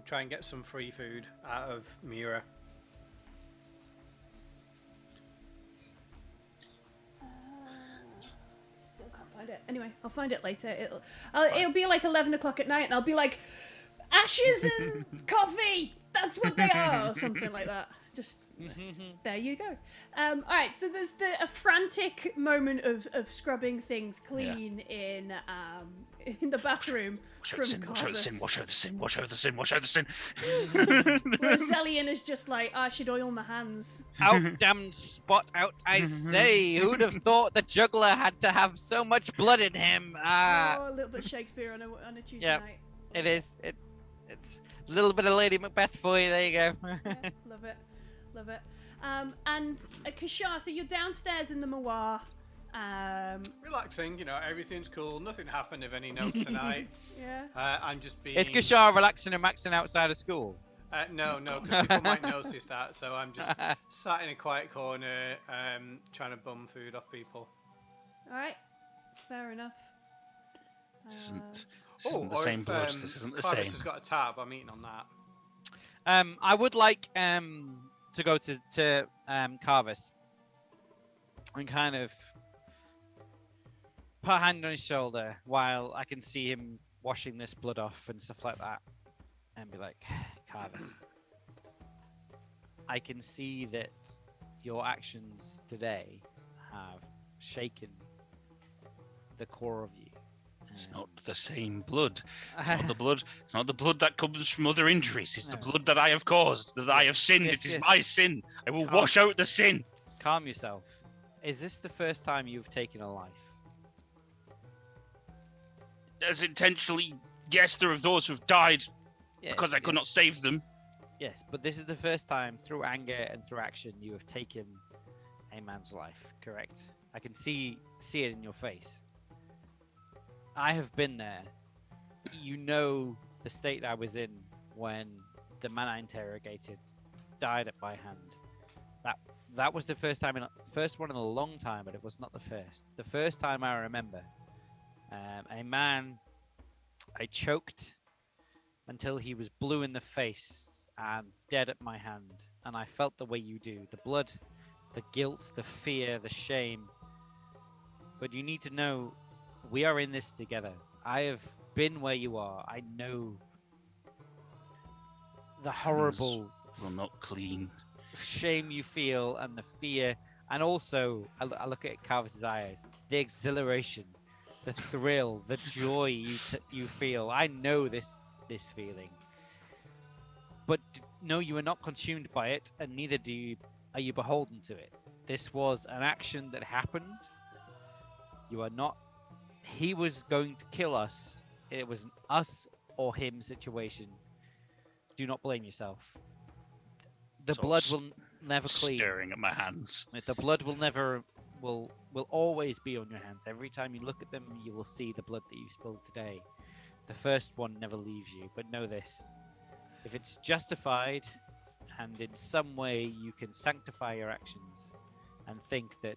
D: try and get some free food out of Mira.
A: Still can't find it. Anyway, I'll find it later. It'll be like 11 o'clock at night, and I'll be like, ashes and coffee. That's what they are, or something like that. Just there you go. All right, so there's a frantic moment of scrubbing things clean in the bathroom
C: Wash out the
A: from
C: sin, wash out the sin,
A: Carvis.
C: wash out the sin, wash out the sin, wash out the sin.
A: Whereas Zellian is just like, I should oil my hands.
B: Out damn spot out, I say. Who'd have thought the juggler had to have so much blood in him?
A: Oh, a little bit of Shakespeare on a Tuesday
B: Yep.
A: night.
B: It is. It's a little bit of Lady Macbeth for you. There you go.
A: Yeah, love it. Love it. And Kashar, so you're downstairs in the Moir.
D: Relaxing, everything's cool. Nothing happened of any note tonight.
A: Yeah.
D: I'm just being.
B: Is Kashar relaxing and maxing outside of school?
D: No, because people might notice that. So I'm just sat in a quiet corner, trying to bum food off people.
A: All right. Fair enough.
C: This isn't
D: Or
C: the same
D: if,
C: blood. This isn't the
D: Carvis
C: same.
D: has got a tab. I'm eating on that.
B: I would like to go to Carvis and kind of put a hand on his shoulder while I can see him washing this blood off and stuff like that, and be like, Carvis, I can see that your actions today have shaken the core of you.
C: It's not the same blood. It's not the blood. It's not the blood that comes from other injuries. It's the
B: No.
C: blood that I have caused. That I have sinned.
B: Yes,
C: It is
B: yes.
C: my sin. I will
B: Calm.
C: wash out the sin.
B: Calm yourself. Is this the first time you've taken a life?
C: As intentionally Yes, there are those who've died
B: Yes,
C: because I could not save them.
B: Yes, but this is the first time through anger and through action you have taken a man's life, correct? I can see it in your face. I have been there. You know the state I was in when the man I interrogated died at my hand. That was the first one in a long time, but it was not the first. The first time I remember, a man I choked until he was blue in the face and dead at my hand, and I felt the way you do. The blood, the guilt, the fear, the shame. But you need to know, we are in this together. I have been where you are. I know the horrible
C: Well, not clean.
B: shame you feel and the fear, and also I look at Carvis's eyes, the exhilaration, the thrill, the joy you feel. I know this feeling, but no, you are not consumed by it, and neither are you beholden to it. This was an action that happened. You are not. He was going to kill us. It was an us or him situation. Do not blame yourself. The
C: So
B: blood will never clean.
C: Staring at my hands.
B: The blood will always be on your hands. Every time you look at them, you will see the blood that you spilled today. The first one never leaves you. But know this: if it's justified, and in some way you can sanctify your actions, and think that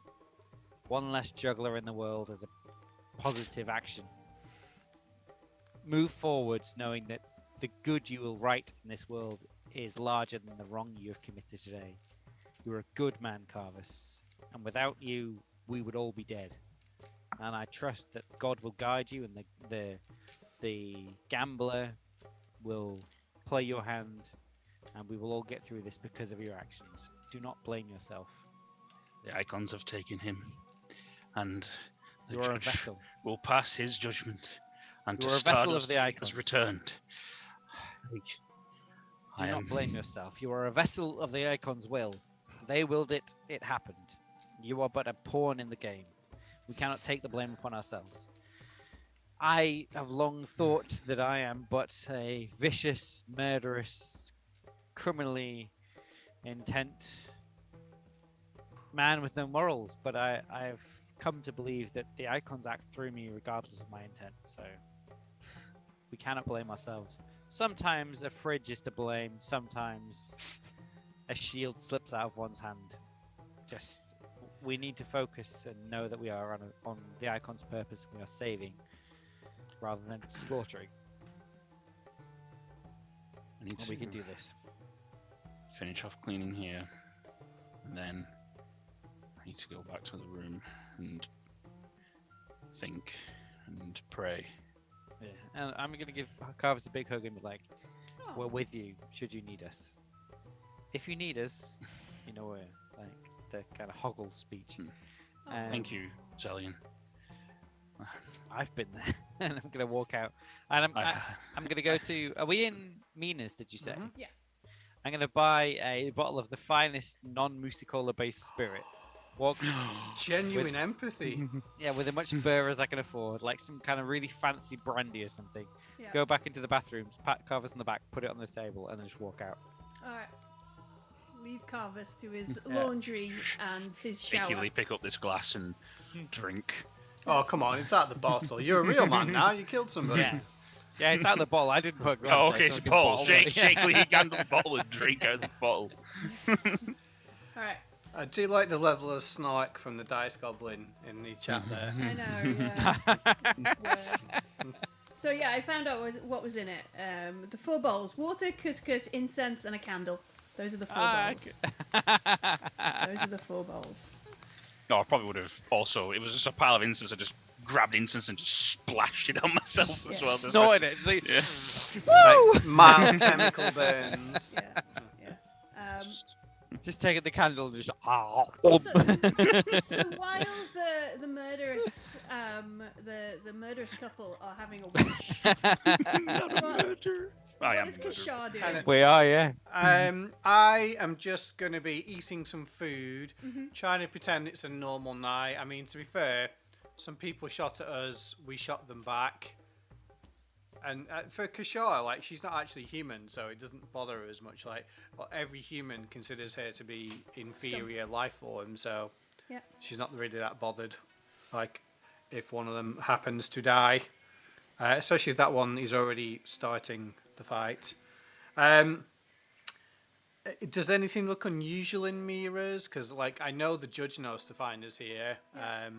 B: one less juggler in the world is a positive action, move forwards, knowing that the good you will right in this world is larger than the wrong you have committed today. You're a good man, Carvis, and without you, we would all be dead. And I trust that God will guide you, and the gambler will play your hand, and we will all get through this because of your actions. Do not blame yourself.
C: The icons have taken him, and the
B: You are a
C: judge
B: vessel.
C: will pass his judgment, and
B: You
C: to
B: are a vessel of
C: Stardust
B: the
C: he
B: icons.
C: has returned.
B: Do not blame yourself. You are a vessel of the Icon's will. They willed it, it happened. You are but a pawn in the game. We cannot take the blame upon ourselves. I have long thought that I am but a vicious, murderous, criminally intent man with no morals, but I've come to believe that the Icons act through me regardless of my intent, so we cannot blame ourselves. Sometimes a fridge is to blame, sometimes a shield slips out of one's hand. Just, we need to focus and know that we are on the Icon's purpose. We are saving rather than slaughtering.
C: I need
B: And
C: to
B: we can do this.
C: finish off cleaning here, and then I need to go back to the room and think and pray.
B: Yeah, and I'm gonna give Carvis a big hug and be like,
A: Oh.
B: "We're with you. Should you need us? If you need us, you know where." Like the kind of hoggle speech.
A: Oh.
C: Thank you, Zellion.
B: I've been there, and I'm gonna walk out, and I'm gonna go to. Are we in Mina's? Did you say?
D: Mhm.
A: Yeah.
B: I'm gonna buy a bottle of the finest non-musicola based spirit. Walk,
D: Genuine empathy.
B: yeah, with as much burr as I can afford, like some kind of really fancy brandy or something.
A: Yeah.
B: Go back into the bathrooms, pat Carvis on the back, put it on the table, and then just walk out.
A: All right. Leave Carvis to his
B: Yeah.
A: laundry and his shower.
C: Cheekily pick up this glass and drink.
D: Oh, come on, it's out the bottle. You're a real man now. You killed somebody.
B: Yeah, yeah, it's out the bottle. I didn't put a glass
C: Oh,
B: there,
C: okay,
B: so
C: it's a
B: I can
C: bottle.
B: bottle
C: Shake,
B: it.
C: shakily he handle the bottle and drink out of the bottle.
A: All right.
D: I do like the level of snark from the Dice Goblin in the chat there.
A: I know. Yeah. Words. So yeah, I found out what was in it. The 4 bowls: water, couscous, incense, and a candle. Those are the 4 bowls. Those are the 4 bowls.
C: No, I probably would have also. It was just a pile of incense. I just grabbed incense and just splashed it on myself
A: Yeah.
C: as well. Just
B: Snorted it. See?
C: Yeah.
D: Mild chemical burns.
A: Yeah. Yeah.
B: Just taking the candle and just.
A: So while the murderous the murderous couple are having a wish,
C: I
A: what
C: am
A: is
C: murderer.
A: Kashar doing?
D: Kinda-
B: We are, yeah.
D: I am just going to be eating some food,
A: Mm-hmm.
D: trying to pretend it's a normal night. I mean, to be fair, some people shot at us, we shot them back. And for Kishore, like, she's not actually human, so it doesn't bother her as much. Like, well, every human considers her to be inferior life form, so
A: Yeah.
D: she's not really that bothered. Like, if one of them happens to die, especially if that one is already starting the fight. Does anything look unusual in mirrors? Because, like, I know the judge knows to find us here.
A: Yeah.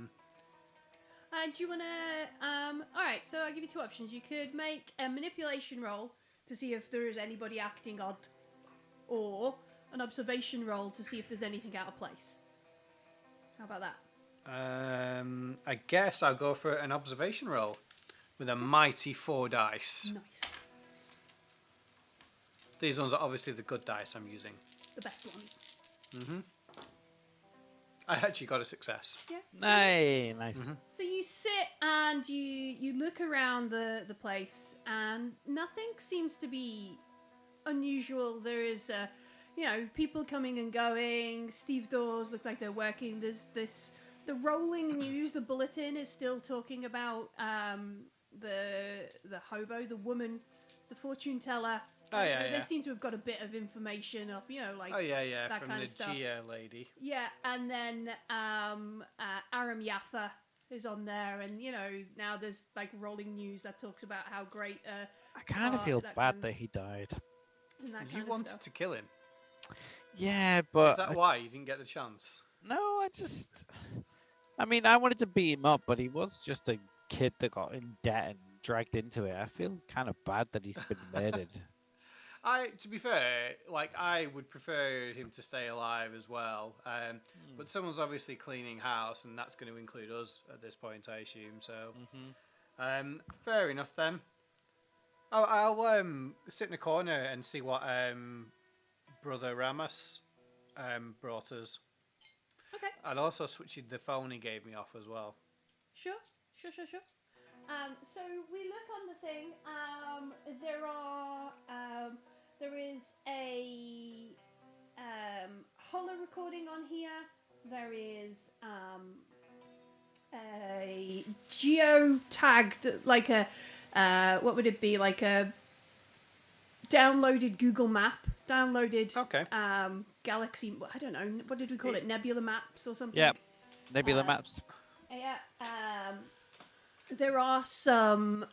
A: Do you want to... all right, so I'll give you two options. You could make a manipulation roll to see if there is anybody acting odd, or an observation roll to see if there's anything out of place. How about that?
D: I guess I'll go for an observation roll with a mighty 4 dice.
A: Nice.
D: These ones are obviously the good dice I'm using.
A: The best ones.
D: Mm-hmm. I actually got a success.
A: Yeah.
B: Nice.
D: Mm-hmm.
A: So you sit and you look around the place, and nothing seems to be unusual. There is, people coming and going. Steve doors look like they're working. There's the rolling news. The bulletin is still talking about the hobo, the woman, the fortune teller. They seem to have got a bit of information up, like that
D: from
A: kind
D: the
A: of stuff.
D: Gia lady.
A: Yeah, and then Aram Yaffa is on there, and now there's like rolling news that talks about how great.
B: I kind of feel bad that he died.
A: And that
D: You
A: kind of
D: wanted
A: stuff.
D: to kill him.
B: Yeah, but
D: Is that why you didn't get the chance?
B: no, I mean, I wanted to beat him up, but he was just a kid that got in debt and dragged into it. I feel kind of bad that he's been murdered.
D: To be fair, like, I would prefer him to stay alive as well. But someone's obviously cleaning house, and that's going to include us at this point, I assume. So, fair enough then. Oh, I'll sit in a corner and see what Brother Ramos brought us.
A: Okay.
D: I'll also switch the phone he gave me off as well.
A: Sure. So we look on the thing. There is a holo recording on here. There is a geo-tagged, like a what would it be, like a downloaded Google map, downloaded Galaxy. I don't know. What did we call it? Nebula maps or something.
B: Yeah, Nebula maps.
A: Yeah. There are some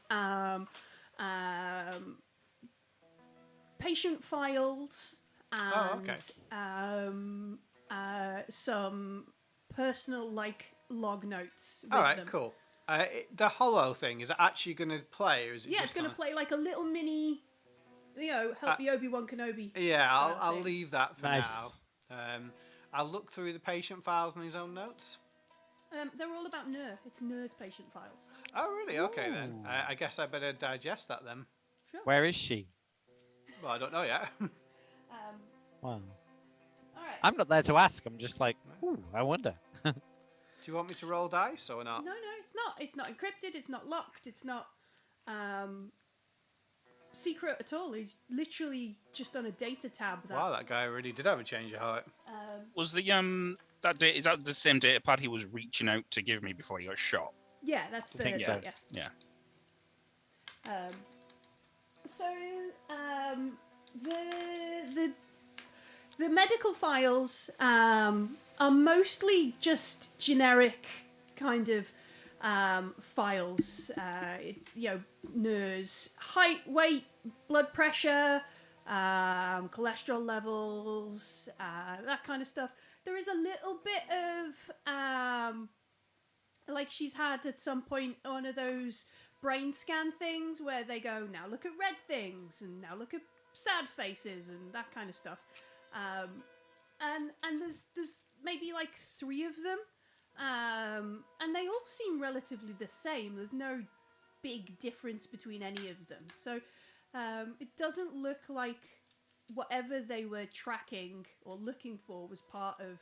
A: patient files and some personal log notes. With
D: All right,
A: them.
D: cool. The holo thing, is it actually going to play, or is it?
A: Yeah,
D: just
A: it's going to play like a little mini, help me Obi-Wan Kenobi.
D: Yeah, I'll
A: thing.
D: leave that for
B: Nice.
D: now. I'll look through the patient files and his own notes.
A: They're all about Nur. It's Nur's patient files.
D: Oh, really? Okay, then.
B: Ooh.
D: I guess I better digest that then.
A: Sure.
B: Where is she?
D: Well, I don't know yet.
B: Wow.
A: All right.
B: I'm not there to ask. I'm just like, ooh, I wonder.
D: Do you want me to roll dice or not?
A: No, it's not. It's not encrypted. It's not locked. It's not secret at all. He's literally just on a data tab.
D: Wow, that guy really did have a change of heart.
C: Was the is that the same data pad he was reaching out to give me before he got shot?
A: Yeah, that's the
B: think so.
A: yeah.
C: Yeah.
A: The medical files are mostly just generic kind of files. Nurse height, weight, blood pressure, cholesterol levels, that kind of stuff. There is a little bit of like she's had at some point one of those brain scan things where they go, now look at red things and now look at sad faces and that kind of stuff. And there's maybe like 3 of them. And they all seem relatively the same. There's no big difference between any of them. So it doesn't look like whatever they were tracking or looking for was part of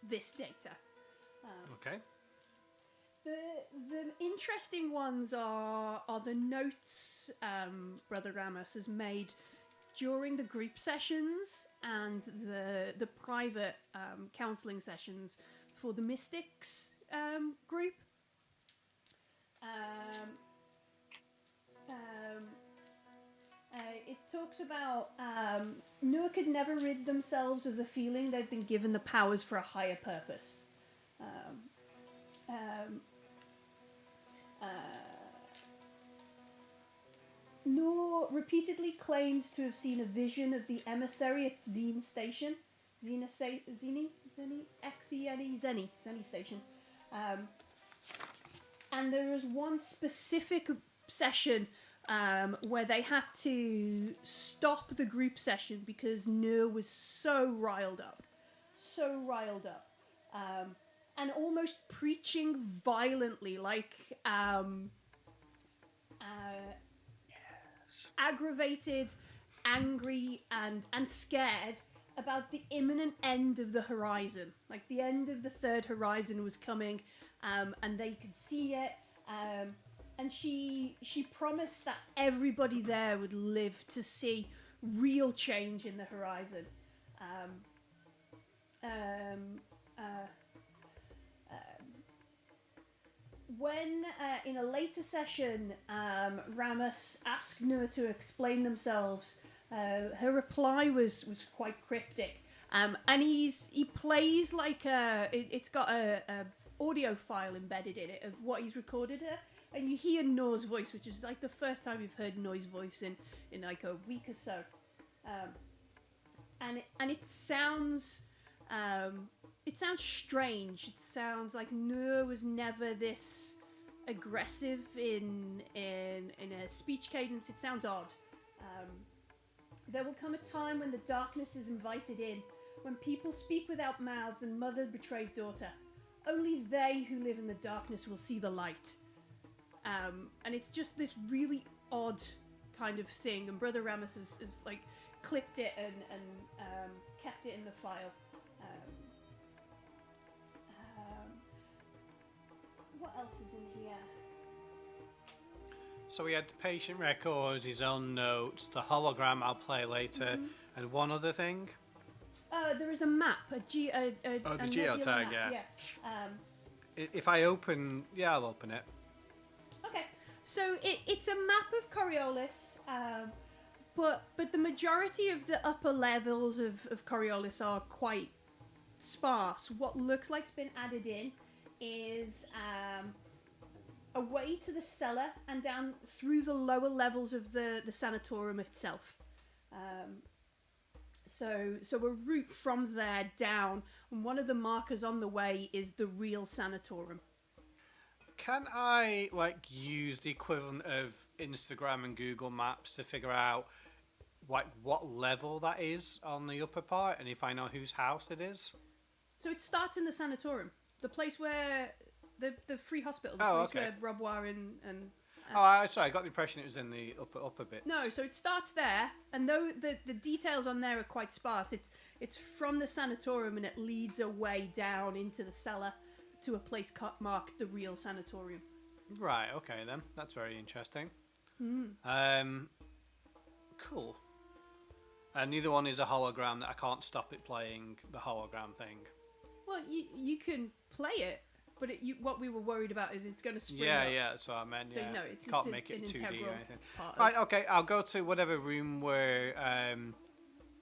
A: this data.
D: Okay.
A: The interesting ones are the notes Brother Ramos has made during the group sessions and the private counselling sessions for the Mystics talks about Nur could never rid themselves of the feeling they've been given the powers for a higher purpose. Nur repeatedly claims to have seen a vision of the Emissary at Zene Station. Zeni Station. And there was one specific session where they had to stop the group session because Nur was so riled up. And almost preaching violently, like aggravated, angry, and scared about the imminent end of the horizon. Like the end of the third horizon was coming, and they could see it. And she promised that everybody there would live to see real change in the horizon. When, in a later session, Ramus asked Nur to explain themselves, her reply was quite cryptic. And he plays like it's got a audio file embedded in it of what he's recorded her. And you hear Nur's voice, which is like the first time you've heard Nur's voice in like a week or so. And it sounds strange. It sounds like Nur was never this aggressive in a speech cadence. It sounds odd. There will come a time when the darkness is invited in, when people speak without mouths and mother betrays daughter. Only they who live in the darkness will see the light. And it's just this really odd kind of thing. And Brother Ramus has like clipped it and kept it in the file. What else is in here?
D: So we had the patient records, his own notes, the hologram I'll play later, and one other thing.
A: There is a map, the
D: geotag, yeah. If I open, I'll open it.
A: Okay, so it's a map of Coriolis, but the majority of the upper levels of Coriolis are quite sparse. What looks like's been added in is a way to the cellar and down through the lower levels of the sanatorium itself. So a route from there down, and one of the markers on the way is the real sanatorium.
D: Can I use the equivalent of Instagram and Google Maps to figure out what level that is on the upper part, and if I know whose house it is?
A: So it starts in the sanatorium, the place where the free hospital, the place where Robwa and
D: sorry, I got the impression it was in the upper bits.
A: No, so it starts there, and though the details on there are quite sparse, it's from the sanatorium and it leads away down into the cellar to a place marked the real sanatorium.
D: Right, okay then. That's very interesting. Cool. Neither one is a hologram that I can't stop it playing the hologram thing.
A: Well, you can play it, but what we were worried about is it's going to spring up.
D: Yeah, that's what I meant.
A: So
D: yeah.
A: no,
D: can't make it 2D or anything.
A: Part
D: Right, okay, I'll go to whatever room we're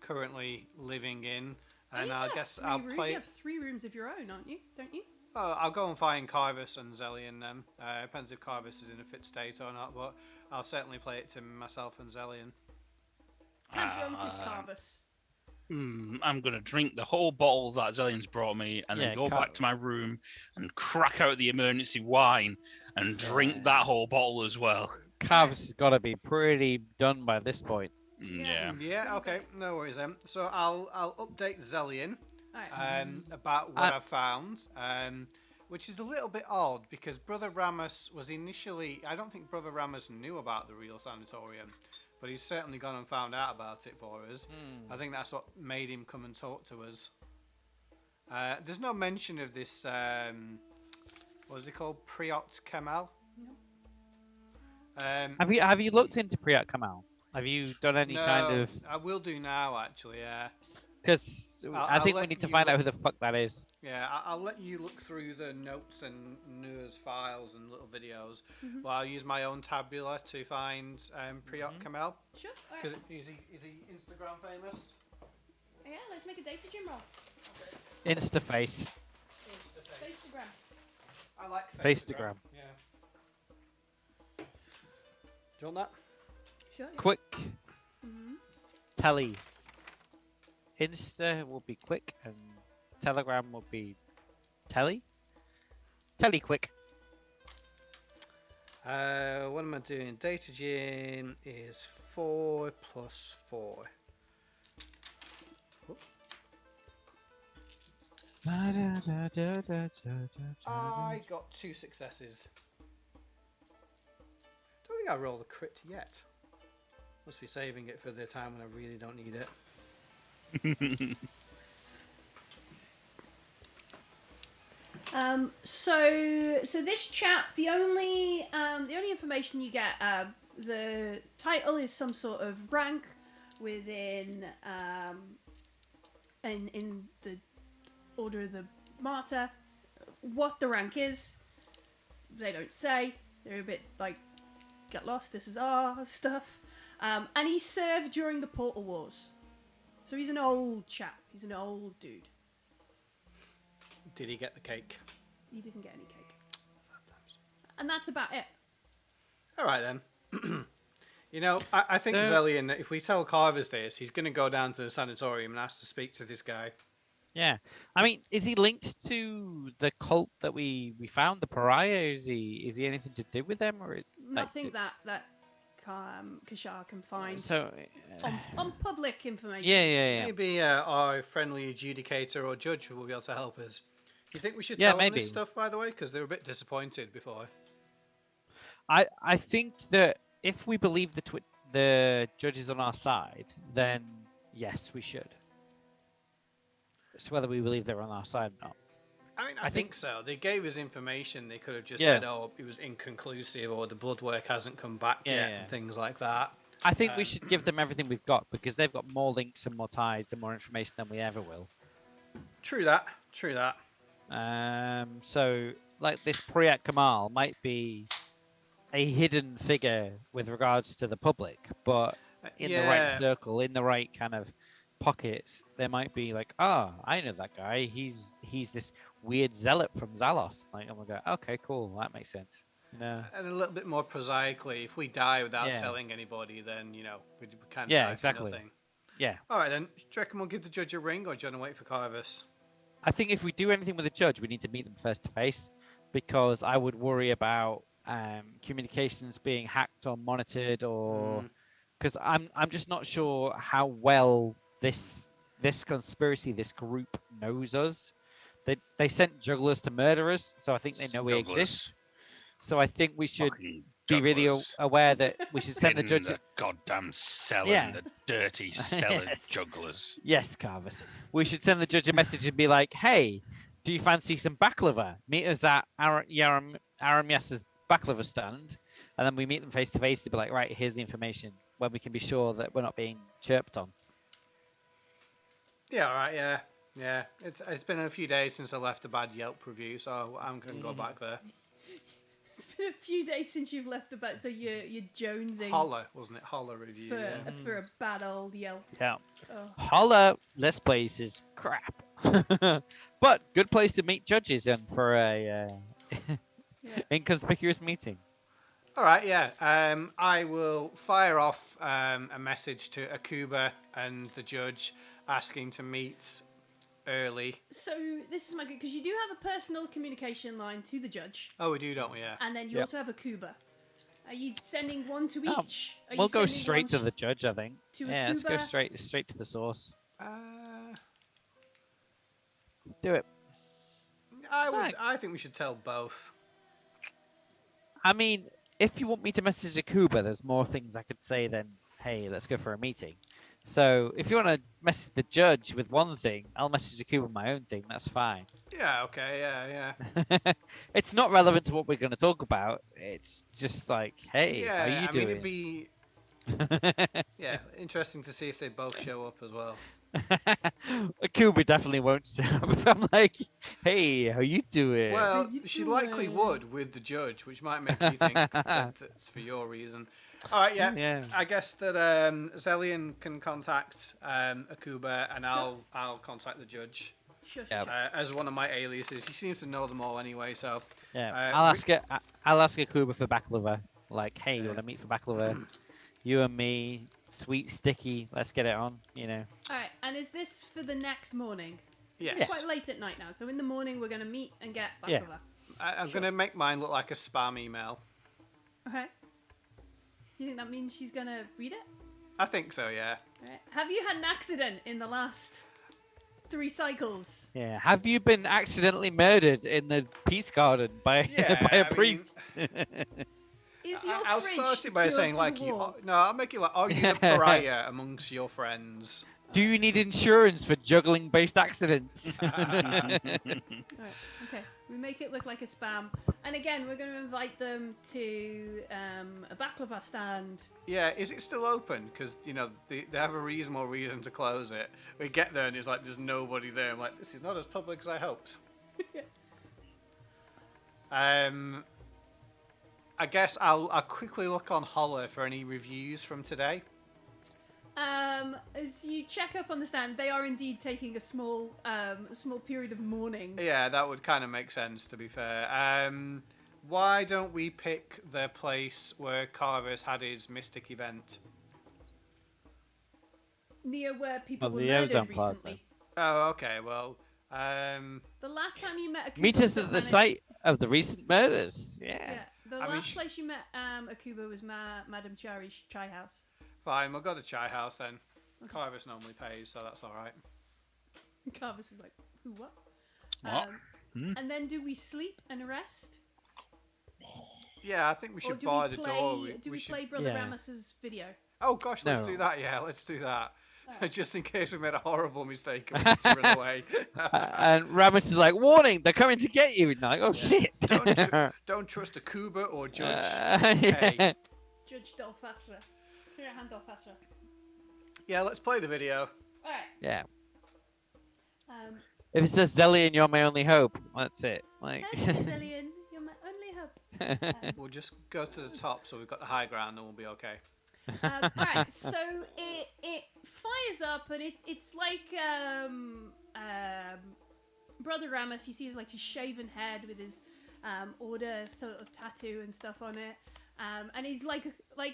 D: currently living in, and I guess I'll play.
A: You have 3 rooms of your own, aren't you? Don't you?
D: Oh, I'll go and find Carvis and Zellian then. Depends if Carvis is in a fit state or not, but I'll certainly play it to myself and Zellian.
A: How drunk is Carvis?
C: I'm going to drink the whole bottle that Zellian's brought me and then go back to my room and crack out the emergency wine and drink that whole bottle as well.
B: Carvis has got to be pretty done by this point.
C: Yeah.
D: Yeah, okay. No worries then. So I'll update Zellian
A: Right.
D: about what I found, which is a little bit odd because Brother Ramus was initially... I don't think Brother Ramus knew about the real sanatorium, but he's certainly gone and found out about it for us. I think that's what made him come and talk to us. There's no mention of this, what is it called? Priot Kemal?
B: No. Have you looked into Priat Kamal? Have you done any kind of...
D: I will do now, actually, yeah.
B: Because I
D: I'll
B: think we
D: let
B: need to
D: you
B: find out
D: look-
B: who the fuck that is.
D: Yeah, I'll let you look through the notes and news files and little videos.
A: Mhm.
D: While I'll use my own tabula to find Priok Kamel.
A: Sure. All right.
D: Because is he Instagram famous?
A: Yeah, let's make a data gym roll.
B: Instaface.
A: Instagram.
D: I like
B: Faceagram.
D: Yeah. Do you want that?
A: Sure. Yeah.
B: Quick.
A: Mhm.
B: Telly. Insta will be quick and Telegram will be telly. Telly quick.
D: What am I doing? Data gym is 4 plus 4. I got 2 successes. Don't think I rolled a crit yet. Must be saving it for the time when I really don't need it.
A: So this chap, the only information you get, the title is some sort of rank within in the Order of the Martyr. What the rank is, they don't say. They're a bit like, get lost, this is our stuff. And he served during the Portal Wars. So he's an old chap. He's an old dude.
D: Did he get the cake?
A: He didn't get any cake. And that's about it.
D: All right then. You know, I think Zellian, if we tell Carvers this, he's going to go down to the sanatorium and ask to speak to this guy.
B: Yeah. I mean, is he linked to the cult that we found, the pariah? Is he anything to do with them, or
A: Nothing that Kashar can find
B: So
A: on public information.
B: yeah.
D: Maybe our friendly adjudicator or judge will be able to help us. Do you think we should
B: Yeah,
D: tell them
B: maybe.
D: this stuff, by the way? Because they were a bit disappointed before.
B: I think that if we believe the judge is on our side, then yes, we should. It's whether we believe they're on our side or not.
D: I mean, I think so. They gave us information. They could have just
B: Yeah.
D: said, oh, it was inconclusive, or the blood work hasn't come back
B: Yeah,
D: yet,
B: yeah.
D: and things like that.
B: I think we should give them everything we've got because they've got more links and more ties and more information than we ever will.
D: True that. True that.
B: So, like this Priyat Kamal might be a hidden figure with regards to the public, but in the right circle, in the right kind of pockets, there might be like, oh, I know that guy. He's this weird zealot from Zalos. Like, I'm gonna go, okay, cool, that makes sense. You know?
D: And a little bit more prosaically, if we die without
B: Yeah.
D: telling anybody, then, you know, we can't
B: Yeah,
D: die for
B: exactly.
D: nothing.
B: Yeah.
D: All right, then. Do you reckon we'll give the judge a ring, or do you want to wait for Carvus?
B: I think if we do anything with the judge, we need to meet them face to face, because I would worry about communications being hacked or monitored, or because I'm just not sure how well this conspiracy, this group knows us. They sent jugglers to murder us, so I think they know we exist. So I think we should be really aware that we should send the judge.
C: The goddamn selling,
B: Yeah.
C: the dirty selling
B: Yes.
C: jugglers.
B: Yes, Carvus. We should send the judge a message and be like, "Hey, do you fancy some baklava? Meet us at Aram Yasser's baklava stand," and then we meet them face to face to be like, "Right, here's the information," when we can be sure that we're not being chirped on.
D: Yeah, all right, yeah. It's been a few days since I left a bad Yelp review, so I'm going to go back there.
A: It's been a few days since you've left the bat, so you're jonesing
D: Holler, wasn't it? Holler review.
A: for
D: Yeah.
A: for a bad old Yelp.
B: Yeah.
A: Oh.
B: Holla, this place is crap, but good place to meet judges and for a inconspicuous meeting.
D: All right, yeah. I will fire off a message to Akuba and the judge asking to meet early.
A: So this is my good, because you do have a personal communication line to the judge,
D: Oh, we do, don't we? Yeah.
A: and then you
B: Yep.
A: also have a Kuba. Are you sending one to
B: Oh,
A: each? Are
B: We'll
A: you
B: go
A: sending
B: straight
A: one
B: to the judge, I think.
A: to
B: Yeah, let's go
A: Akuba?
B: straight to the source.
D: Uh,
B: Do it.
D: I think we should tell both.
B: I mean, if you want me to message Akuba, there's more things I could say than, hey, let's go for a meeting. So if you want to message the judge with one thing, I'll message Akuba my own thing. That's fine.
D: Yeah. Okay. Yeah.
B: It's not relevant to what we're going to talk about. It's just like, hey,
D: Yeah.
B: how you
D: I mean,
B: doing?
D: it'd be interesting to see if they both show up as well.
B: Akuba definitely won't stand up. I'm like, hey, how you doing?
D: Well,
A: you
D: she likely
A: doing?
D: would with the judge, which might make you think that that's for your reason. All right, yeah.
B: Yeah.
D: I guess that Zelian can contact Akuba, and I'll contact the judge
A: Shush.
B: Yeah.
D: as one of my aliases. He seems to know them all anyway, so.
B: Yeah, I'll ask Akuba for baklava. Like, hey, you want to meet for baklava? You and me, sweet, sticky. Let's get it on. You know.
A: All right, and is this for the next morning?
D: Yes.
A: It's quite late at night now, so in the morning we're gonna meet and get baklava.
B: Yeah.
D: I'm going to make mine look like a spam email.
A: Okay. You think that means she's gonna read it?
D: I think so, yeah.
A: All right. Have you had an accident in the last 3 cycles?
B: Yeah. Have you been accidentally murdered in the peace garden by
D: Yeah,
B: by a
D: I mean-
B: priest?
A: Is your
D: I'll
A: fridge
D: start it by
A: secured
D: saying,
A: to
D: like,
A: the
D: you,
A: wall?
D: no, I'll make it like, are you a pariah amongst your friends?
B: Do you need insurance for juggling-based accidents?
A: All right, okay. We make it look like a spam, and again, we're going to invite them to a baklava stand.
D: Yeah, is it still open? Because, you know, they have a reasonable reason to close it. We get there and it's like, there's nobody there. I'm like, this is not as public as I hoped. I guess I'll quickly look on Holler for any reviews from today.
A: As you check up on the stand, they are indeed taking a small period of mourning.
D: Yeah, that would kind of make sense, to be fair. Why don't we pick the place where Carver's had his Mystic event?
A: Near where people
B: Oh,
A: were
B: the
A: murdered
B: Ozone Plaza.
A: recently.
D: Oh, okay, well,
A: The last time you met Akuba
B: Meet us
A: was
B: at the
A: Manic-
B: site of the recent murders. Yeah.
A: Yeah, the
D: I mean,
A: last place you met Akuba was Madame Chari's chai house.
D: fine, we'll go to Chai House then. Carver's normally pays, so that's alright.
A: Carvis is like, who, what?
C: What?
A: And then do we sleep and rest?
D: Yeah, I think we
A: Or
D: should
A: do
D: bar
A: we
D: the
A: play,
D: door.
A: do we
D: should...
A: play Brother
B: Yeah.
A: Ramos's video?
D: Oh gosh, let's
B: No.
D: do that. Yeah, let's do that.
A: Alright.
D: Just in case we made a horrible mistake and we need to run away.
B: And Ramus is like, warning, they're coming to get you. And you're like, oh shit.
D: Don't trust a Kuba or Judge.
B: Yeah.
D: Hey.
A: Judge Dolfasra. Hand Dolfasra.
D: Yeah, let's play the video.
A: Alright.
B: Yeah.
A: Um,
B: If it says Zellian, you're my only hope. That's it. Like.
A: hey, Zillion, you're my only hope.
D: We'll just go to the top so we've got the high ground and we'll be okay.
A: Alright, so it fires up and it's like Brother Ramos, you see his like his shaven head with his order sort of tattoo and stuff on it. And he's like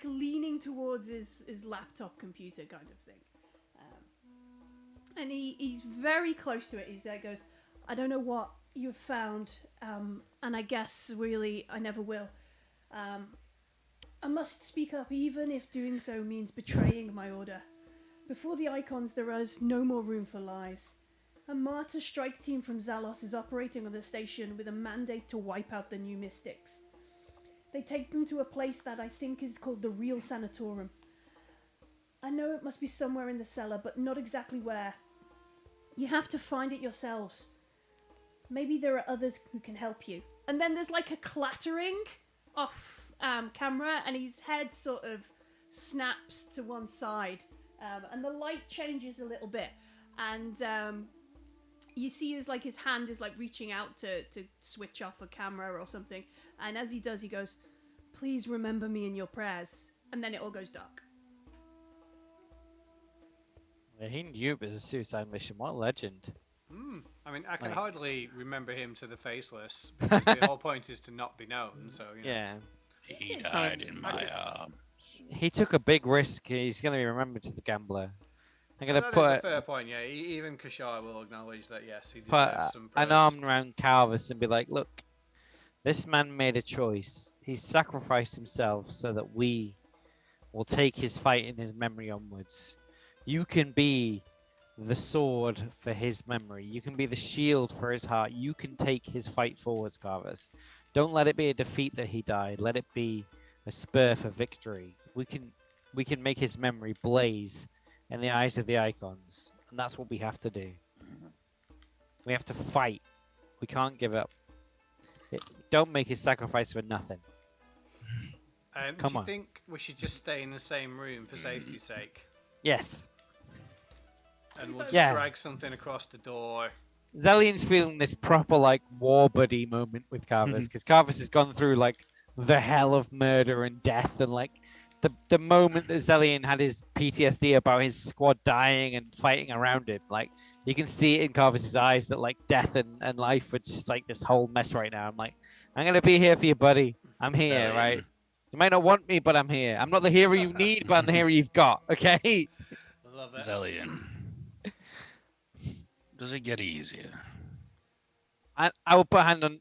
A: leaning towards his laptop computer kind of thing. And he's very close to it. He goes, I don't know what you've found, and I guess really I never will. I must speak up even if doing so means betraying my order. Before the Icons there is no more room for lies. A martyr strike team from Zalos is operating on the station with a mandate to wipe out the new Mystics. They take them to a place that I think is called the Real Sanatorium. I know it must be somewhere in the cellar, but not exactly where. You have to find it yourselves. Maybe there are others who can help you. And then there's like a clattering off camera, and his head sort of snaps to one side, and the light changes a little bit, and you see his hand is like reaching out to switch off a camera or something, and as he does, he goes, "Please remember me in your prayers," and then it all goes dark.
B: Yeah, he knew it was a suicide mission. What a legend.
D: I mean, I can
B: Like-
D: hardly remember him to the faceless because the whole point is to not be known. So you know.
B: Yeah.
C: He died in my arms.
B: He took a big risk. He's going to be remembered to the gambler. I'm going to
D: That is
B: put
D: a fair point. Yeah, even Kashar will acknowledge that. Yes, he
B: put
D: deserves some
B: an
D: praise.
B: arm around Calvis and be like, look, this man made a choice. He sacrificed himself so that we will take his fight in his memory onwards. You can be the sword for his memory. You can be the shield for his heart. You can take his fight forwards, Calvis. Don't let it be a defeat that he died. Let it be a spur for victory. We can make his memory blaze in the eyes of the Icons. And that's what we have to do. We have to fight. We can't give up. Don't make his sacrifice for nothing. Come
D: do you
B: on.
D: think we should just stay in the same room for safety's sake?
B: Yes.
D: and we'll just
B: Yeah.
D: drag something across the door.
B: Zellian's feeling this proper like war buddy moment with Carvus because Carvus has gone through like the hell of murder and death, and like the moment that Zellian had his PTSD about his squad dying and fighting around him, like you can see it in Carvus's eyes that like death and life are just like this whole mess right now. I'm like, I'm gonna be here for you, buddy. I'm here, right? You might not want me, but I'm here. I'm not the hero you need, but I'm the hero you've got. Okay.
D: I love it.
C: Zellian. Does it get easier?
B: I will put a hand on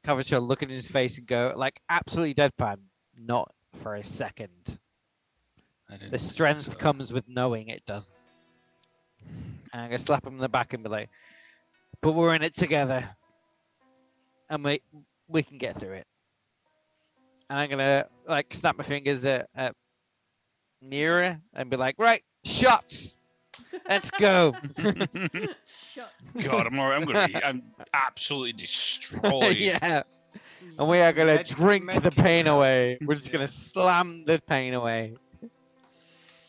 B: Carvus' shoulder, look in his face, and go like absolutely deadpan. Not for a second. The strength comes with knowing it doesn't. And I'm gonna slap him in the back and be like, "But we're in it together, and we can get through it." And I'm gonna like snap my fingers at Nira and be like, "Right, shots, let's go."
A: Shots.
C: God, I'm absolutely destroyed.
B: Yeah. And we are gonna drink the pain
D: yourself.
B: away. We're just gonna slam the pain away.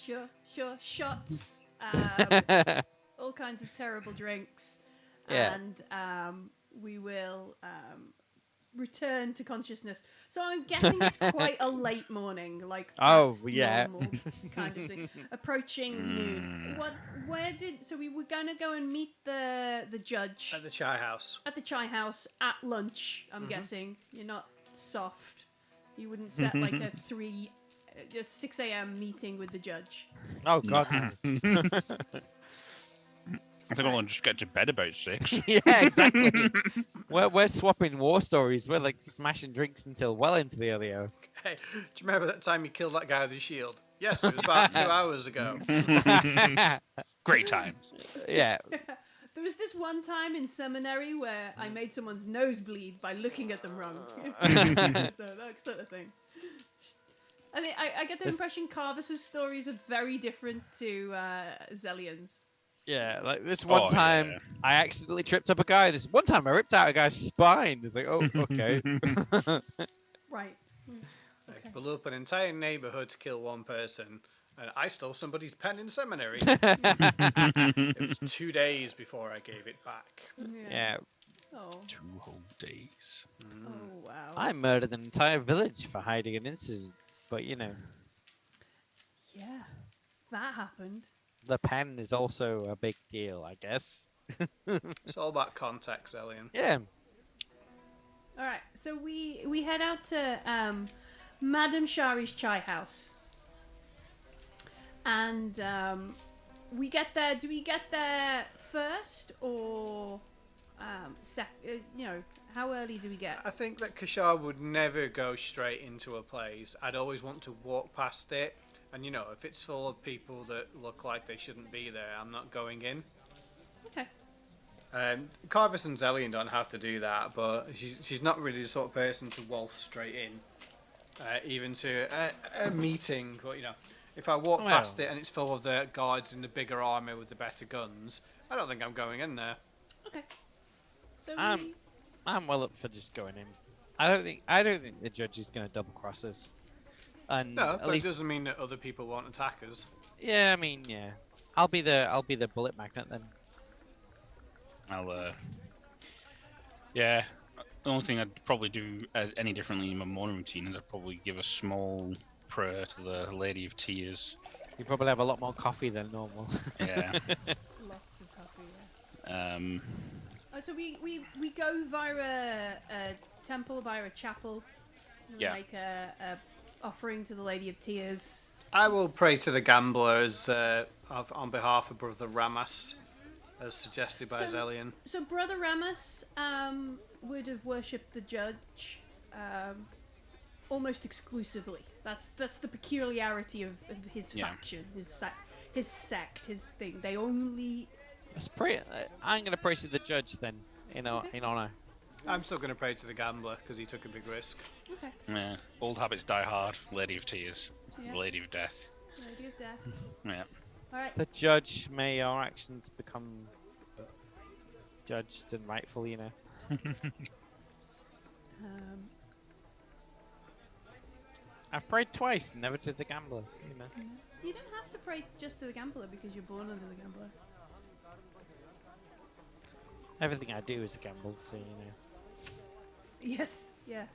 A: Sure. Shots.
B: Yeah.
A: All kinds of terrible drinks.
B: Yeah.
A: And we will return to consciousness. So I'm guessing it's quite a late morning, like past normal kind of thing. Approaching noon. So we were gonna go and meet the judge
D: At the chai house.
A: at the chai house at lunch. I'm guessing you're not soft. You wouldn't set like a 6 a.m. meeting with the judge.
B: Oh god. No.
C: I think I'll just get to bed about 6.
B: Yeah, exactly. we're swapping war stories. We're like smashing drinks until well into the early hours.
D: Hey, do you remember that time you killed that guy with his shield? Yes, it was about 2 hours ago.
C: Great times.
B: Yeah.
A: There was this one time in seminary where I made someone's nose bleed by looking at them wrong. So that sort of thing. I get the impression Carvus's stories are very different to Zellian's.
B: Yeah, like this one time I accidentally tripped up a guy. This one time I ripped out a guy's spine. It's like, oh, okay.
A: Right.
D: I blew up an entire neighborhood to kill one person, and I stole somebody's pen in seminary. It was 2 days before I gave it back.
B: Yeah.
A: Oh.
C: 2 whole days.
A: Oh wow.
B: I murdered an entire village for hiding an incident, but you know,
A: Yeah, that happened.
B: the pen is also a big deal, I guess.
D: It's all about context, Elian.
B: Yeah.
A: All right, so we head out to Madame Shari's chai house, and we get there. Do we get there first, or how early do we get?
D: I think that Kashar would never go straight into a place. I'd always want to walk past it. And, you know, if it's full of people that look like they shouldn't be there, I'm not going in.
A: Okay.
D: Carvus and Zellian don't have to do that, but she's not really the sort of person to waltz straight in, even to a meeting. But, you know, if I walk past it and it's full of the guards in the bigger armour with the better guns, I don't think I'm going in there.
A: Okay. So
B: I'm well up for just going in. I don't think the judge is going to double cross us. And
D: No,
B: at
D: but
B: least,
D: it doesn't mean that other people won't attack us.
B: yeah, I mean, yeah. I'll be the bullet magnet then.
C: Yeah. The only thing I'd probably do any differently in my morning routine is I'd probably give a small prayer to the Lady of Tears.
B: You probably have a lot more coffee than normal.
C: Yeah.
A: lots of coffee. Yeah. So we go via a temple, via a chapel. We make a offering to the Lady of Tears.
D: I will pray to the gamblers on behalf of Brother Ramas, as suggested by Zellian.
A: So Brother Ramas would have worshipped the judge almost exclusively. That's the peculiarity of his faction, his sect, his thing. They only.
B: Let's pray. I'm going to pray to the judge then, in honor.
D: I'm still going to pray to the gambler because he took a big risk.
A: Okay.
C: Yeah. Old habits die hard. Lady of Tears.
A: Yeah.
C: Lady of Death.
A: Lady of Death.
C: Yeah.
A: All right.
B: The judge, may our actions become judged and rightful, you know. I've prayed twice, never to the gambler, you know.
A: You don't have to pray just to the gambler because you're born under the gambler.
B: Everything I do is a gamble, so you know.
A: Yes, yeah.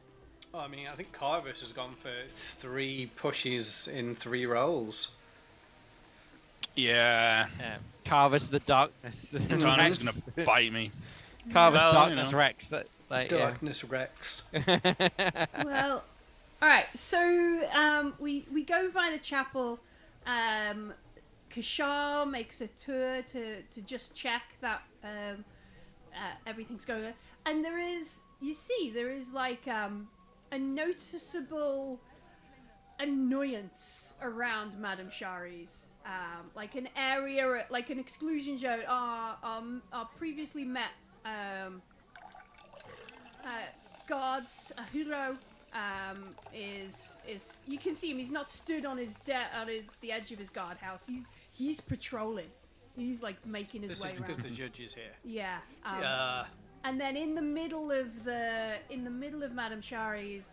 D: Oh, I mean, I think Corvus has gone for 3 pushes in 3 rolls.
C: Yeah.
B: Carver's the darkness.
C: Time's gonna bite me.
B: Carver's
C: Well,
B: darkness
C: you know.
B: Rex. That, like,
D: Darkness Rex.
A: Well, all right. So we go by the chapel. Kashar makes a tour to just check that everything's going on, and there is like a noticeable annoyance around Madame Shari's. Like an area, like an exclusion zone. Our previously met guards, Ahuro, is you can see him. He's not stood on the edge of his guardhouse. He's patrolling. He's like making his way around.
D: This is because the judge is here.
A: Yeah.
D: Yeah.
A: And then in the middle of Madame Shari's,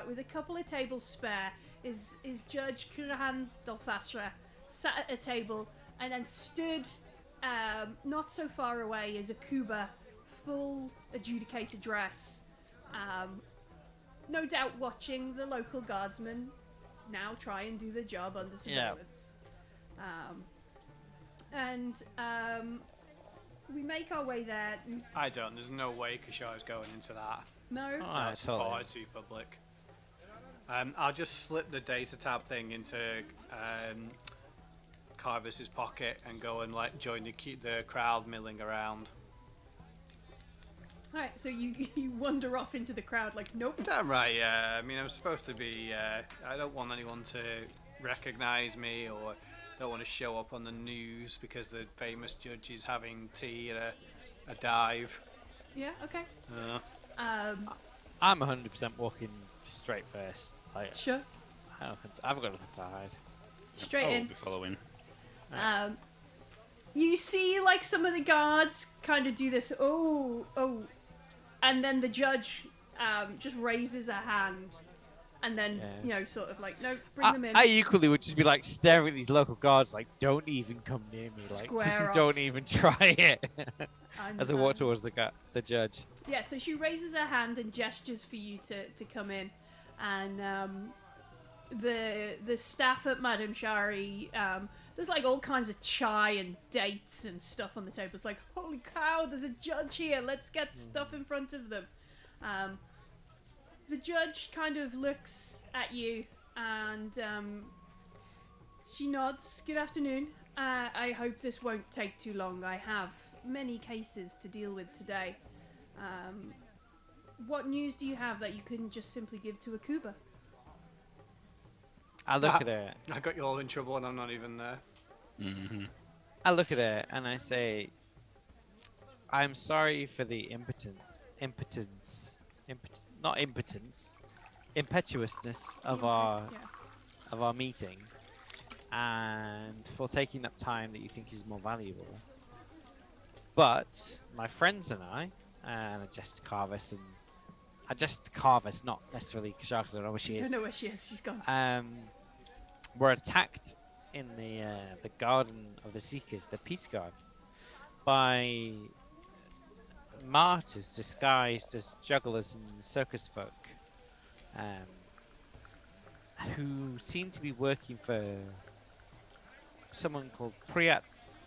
A: with a couple of tables spare, is Judge Kurahan Dolfasra sat at a table and then stood not so far away is a Kuba, full adjudicated dress, no doubt watching the local guardsmen now try and do the job under surveillance. We make our way there.
D: I don't. There's no way Kashar's going into that.
A: No.
D: That's far too public. I'll just slip the data tab thing into Carvis's pocket and go and like join the crowd milling around.
A: Alright, so you wander off into the crowd like, nope.
D: Damn right, yeah. I mean, I'm supposed to be. I don't want anyone to recognise me, or don't want to show up on the news because the famous judge is having tea at a dive.
A: Yeah. Okay.
B: I'm 100% walking straight first. Like,
A: Sure.
B: I've got nothing to hide.
A: Straight
C: I'll
A: in.
C: be following.
A: You see, like, some of the guards kind of do this, oh, and then the judge just raises a hand, and then, you know, sort of like, no, bring them in.
B: I equally would just be like staring at these local guards, like, don't even come near me, like,
A: Square
B: just
A: off.
B: don't even try it.
A: And,
B: As I walk towards the judge.
A: Yeah, so she raises her hand and gestures for you to come in, and the staff at Madame Shari, there's like all kinds of chai and dates and stuff on the table. It's like, holy cow, there's a judge here. Let's get stuff in front of them. The judge kind of looks at you and she nods. Good afternoon. I hope this won't take too long. I have many cases to deal with today. What news do you have that you couldn't just simply give to Akuba?
B: I look at her.
D: I got you all in trouble and I'm not even there.
C: Mm-hmm.
B: I look at her and I say, I'm sorry for the impetuousness of our meeting, and for taking up time that you think is more valuable. But my friends and I just Carvis, not necessarily Kashar, because I don't know where she is.
A: I don't know where she is. She's gone.
B: Were attacked in the Garden of the Seekers, the Peace Guard, by martyrs disguised as jugglers and circus folk, who seem to be working for someone called Priyat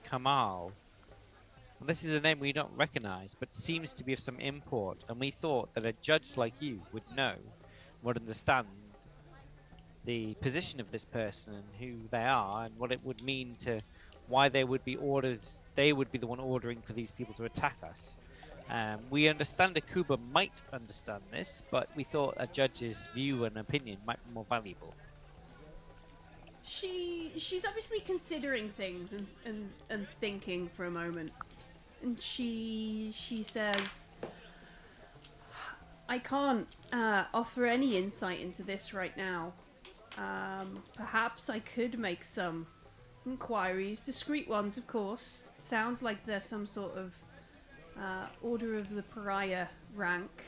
B: Kamal. And this is a name we don't recognize, but seems to be of some import, and we thought that a judge like you would know, would understand the position of this person and who they are, and what it would mean to why they would be the one ordering for these people to attack us. We understand Akuba might understand this, but we thought a judge's view and opinion might be more valuable.
A: She's obviously considering things and thinking for a moment, and she says, I can't offer any insight into this right now. Perhaps I could make some inquiries, discreet ones, of course. Sounds like there's some sort of Order of the Pariah rank,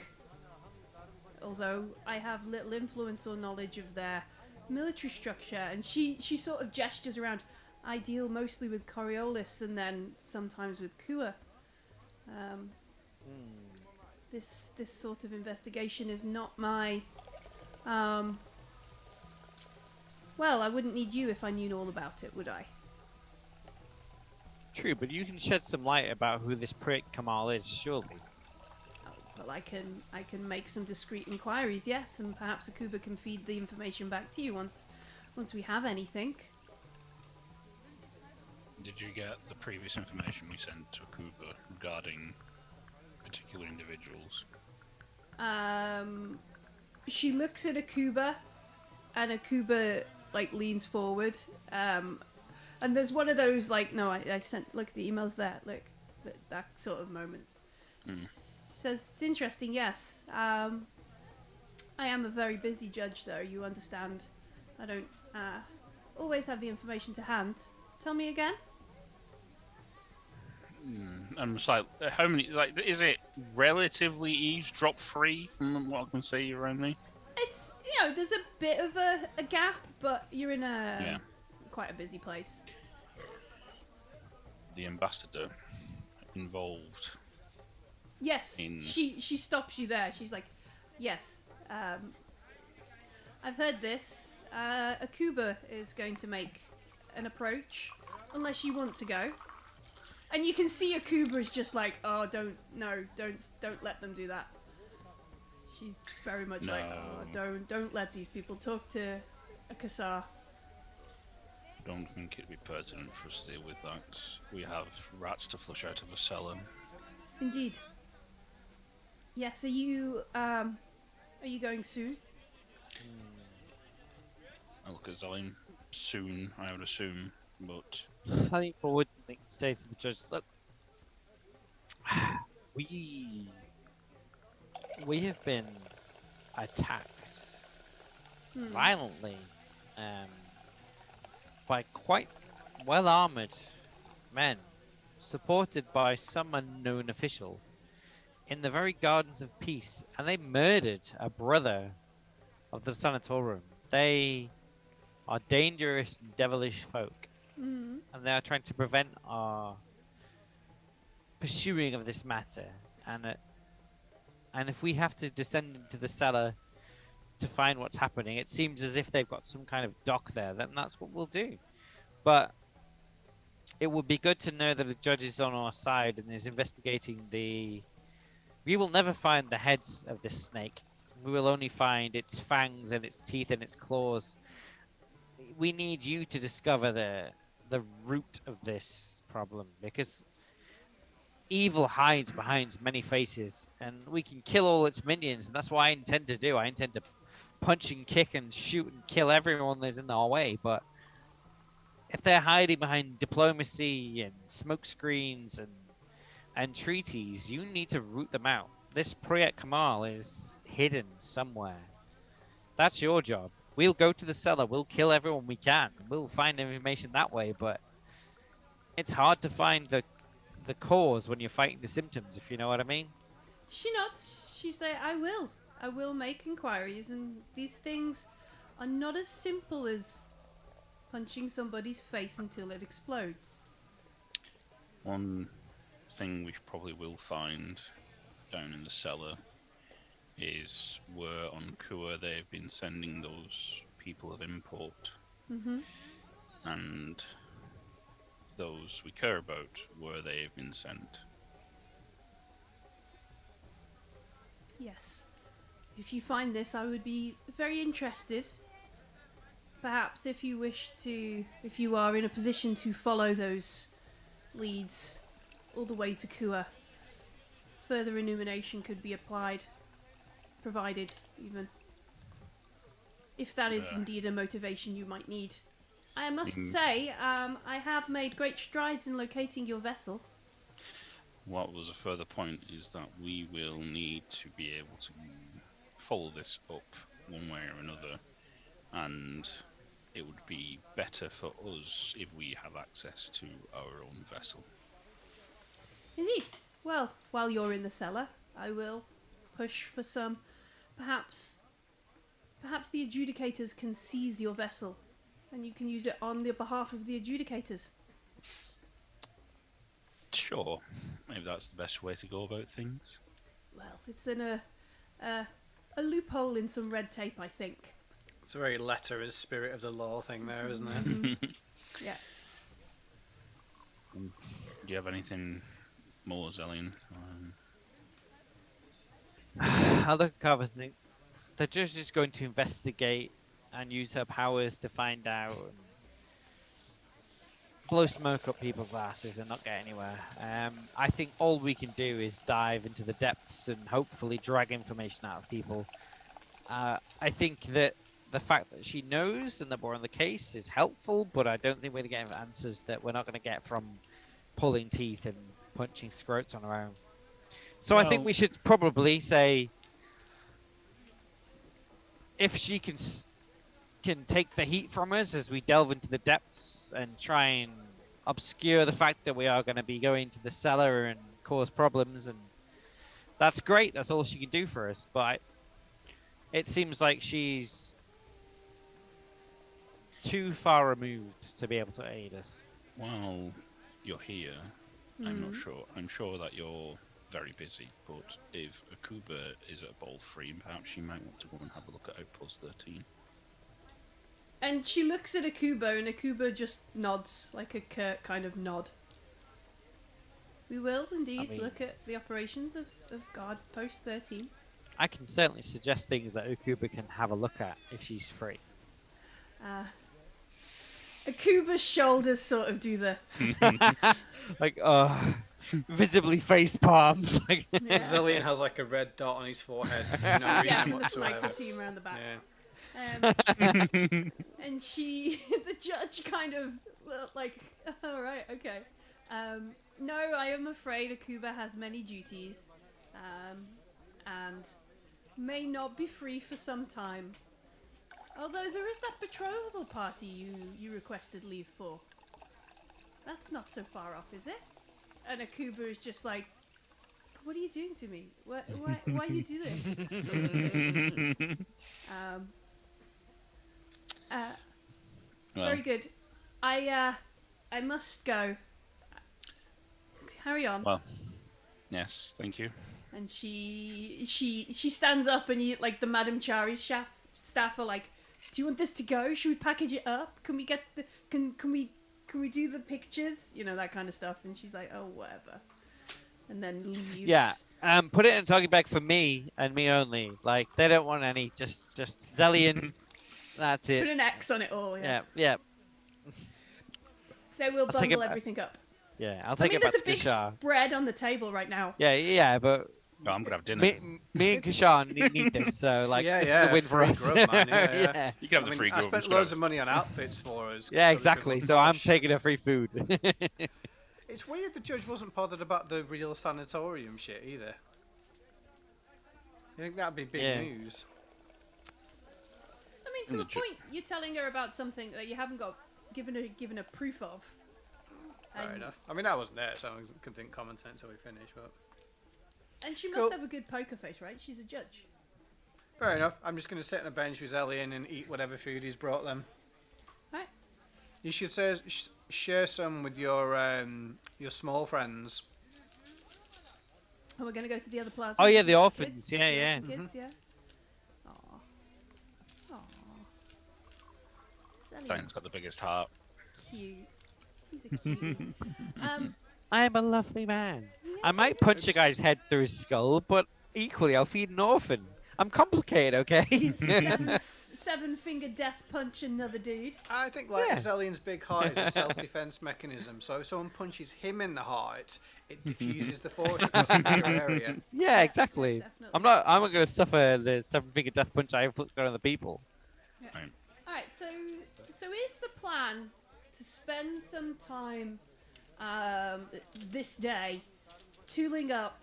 A: although I have little influence or knowledge of their military structure. And she sort of gestures around. I deal mostly with Coriolis and then sometimes with Kua. This sort of investigation is not my. Well, I wouldn't need you if I knew all about it, would I?
B: True, but you can shed some light about who this prick Kamal is, surely.
A: Oh, well, I can make some discreet inquiries, yes, and perhaps Akuba can feed the information back to you once we have anything.
C: Did you get the previous information we sent to Akuba regarding particular individuals?
A: She looks at Akuba, and Akuba like leans forward. And there's one of those like, no, I sent. Look at the emails there. Look, that sort of moments. Says it's interesting. Yes. I am a very busy judge, though. You understand. I don't always have the information to hand. Tell me again.
C: I'm just like, how many? Like, is it relatively eavesdrop free from what I can see around me?
A: It's there's a bit of a gap, but you're in a quite a busy place.
C: The ambassador involved.
A: Yes, she stops you there. She's like, yes, I've heard this. Akuba is going to make an approach, unless you want to go. And you can see Akuba is just like, oh, don't let them do that. She's very much like, oh, don't let these people talk to a Kassar.
C: Don't think it'd be pertinent for us to deal with that. We have rats to flush out of a cellar.
A: Indeed. Yes, are you going soon?
C: I look at Zine. Soon, I would assume, but...
B: I lean forward and say to the judge, look, we have been attacked violently by quite well-armored men, supported by some unknown official in the very gardens of peace, and they murdered a brother of the Sanatorum. They are dangerous and devilish folk, and they are trying to prevent our pursuing of this matter. And if we have to descend into the cellar to find what's happening, it seems as if they've got some kind of dock there, then that's what we'll do. But it would be good to know that a judge is on our side and is investigating the... We will never find the heads of this snake. We will only find its fangs and its teeth and its claws. We need you to discover the root of this problem, because evil hides behind many faces, and we can kill all its minions, and that's what I intend to do. I intend to punch and kick and shoot and kill everyone that's in our way, but if they're hiding behind diplomacy and smoke screens and treaties, you need to root them out. This Priyat Kamal is hidden somewhere. That's your job. We'll go to the cellar, we'll kill everyone we can, we'll find information that way, but it's hard to find the cause when you're fighting the symptoms, if you know what I mean.
A: She nods. She says, I will make inquiries, and these things are not as simple as punching somebody's face until it explodes.
C: One thing we probably will find down in the cellar is where on Kua they've been sending those people of import. And those we care about, where they've been sent.
A: Yes. If you find this, I would be very interested. Perhaps if you are in a position to follow those leads all the way to Kua, further illumination could be provided even. If that is indeed a motivation you might need. I must say, I have made great strides in locating your vessel.
C: What was a further point is that we will need to be able to follow this up one way or another, and it would be better for us if we have access to our own vessel.
A: Indeed. Well, while you're in the cellar, I will push for some. Perhaps the adjudicators can seize your vessel, and you can use it on the behalf of the adjudicators.
C: Sure. Maybe that's the best way to go about things.
A: Well, it's in a loophole in some red tape, I think.
D: It's a very letter and spirit of the law thing there, isn't it?
A: Mm-hmm. Yeah.
C: Do you have anything more, Zellian?
B: I look at Carver's and think the judge is going to investigate and use her powers to find out and blow smoke up people's asses and not get anywhere. I think all we can do is dive into the depths and hopefully drag information out of people. I think that the fact that she knows and that we're on the case is helpful, but I don't think we're going to get answers that we're not going to get from pulling teeth and punching scrotes on our own. So I think we should probably say, if she can take the heat from us as we delve into the depths and try and obscure the fact that we are going to be going to the cellar and cause problems, and that's great. That's all she can do for us. But it seems like she's too far removed to be able to aid us.
C: Well, you're here. I'm not sure. I'm sure that you're very busy, but if Akuba is at Ball 3, perhaps you might want to go and have a look at Outpost 13.
A: And she looks at Akuba, and Akuba just nods, like a curt kind of nod. We will indeed look at the operations of Guard Post 13.
B: I can certainly suggest things that Okuba can have a look at if she's free.
A: Akuba's shoulders sort of do the...
B: Like, visibly face palms. Like,
A: Yeah.
D: Zillion has like a red dot on his forehead for no
A: Yeah,
D: reason
A: from the
D: whatsoever.
A: sniper team around the back.
D: Yeah.
A: And she, the judge kind of, like, all right, okay. No, I am afraid Akuba has many duties, and may not be free for some time. Although there is that betrothal party you requested leave for. That's not so far off, is it? And Akuba is just like, what are you doing to me? Why you do this? Sort of thing. Very good. I must go. Carry on.
C: Well, yes, thank you.
A: And she stands up, and like the Madame Chari's staff are like, do you want this to go? Should we package it up? Can we get the can we do the pictures? You know, that kind of stuff. And she's like, oh, whatever. And then leaves.
B: yeah. Put it in a doggy bag for me and me only. Like, they don't want any. Just Zellian. That's it.
A: Put an X on it all. Yeah.
B: Yeah.
A: They will
B: I'll take it
A: bundle
B: back.
A: everything up.
B: Yeah. I'll take it back
A: there's
B: to
A: a big
B: Kashar.
A: spread on the table right now.
B: Yeah, but
C: No, I'm gonna have dinner.
B: me and Kashar need this, so like
D: Yeah,
B: this
D: yeah,
B: is a win for
D: free
B: us.
D: grub, man, yeah.
C: You can have
D: I
C: the
D: mean,
C: free
D: I
C: grub.
D: spent loads of money on outfits for us.
B: Yeah,
D: so
B: exactly.
D: we
B: So I'm
D: could-
B: taking a free food.
D: It's weird the judge wasn't bothered about the real sanatorium shit either. You think that'd be big
B: Yeah.
D: news?
A: I mean, to a point, you're telling her about something that you haven't got given her proof of.
D: Fair
A: And-
D: enough. I mean, I wasn't there, so I couldn't comment until we finished. But
A: And she
D: Cool.
A: must have a good poker face, right? She's a judge.
D: fair enough. I'm just going to sit on a bench with Elian and eat whatever food he's brought them.
A: Right.
D: You should share some with your small friends.
A: Oh, we're going to go to the other plaza.
B: Oh, yeah,
A: with
B: the orphans.
A: kids?
B: Yeah,
A: The
B: yeah.
A: orphan Kids, yeah. Aw.
C: Diane's got the biggest heart.
A: Cute. He's a cutie.
B: I am a lovely man. I
A: yes,
B: might punch a guy's head through his skull, but equally I'll feed an orphan. I'm complicated, okay?
A: Seven-finger death punch another dude.
D: I think like
B: Yeah.
D: Zelian's big heart is a self-defense mechanism. So if someone punches him in the heart, it diffuses the force across the bigger area.
B: Yeah, exactly.
A: Definitely.
B: I'm not going to suffer the seven-finger death punch I inflicted on the people.
A: All right. So is the plan to spend some time this day tooling up,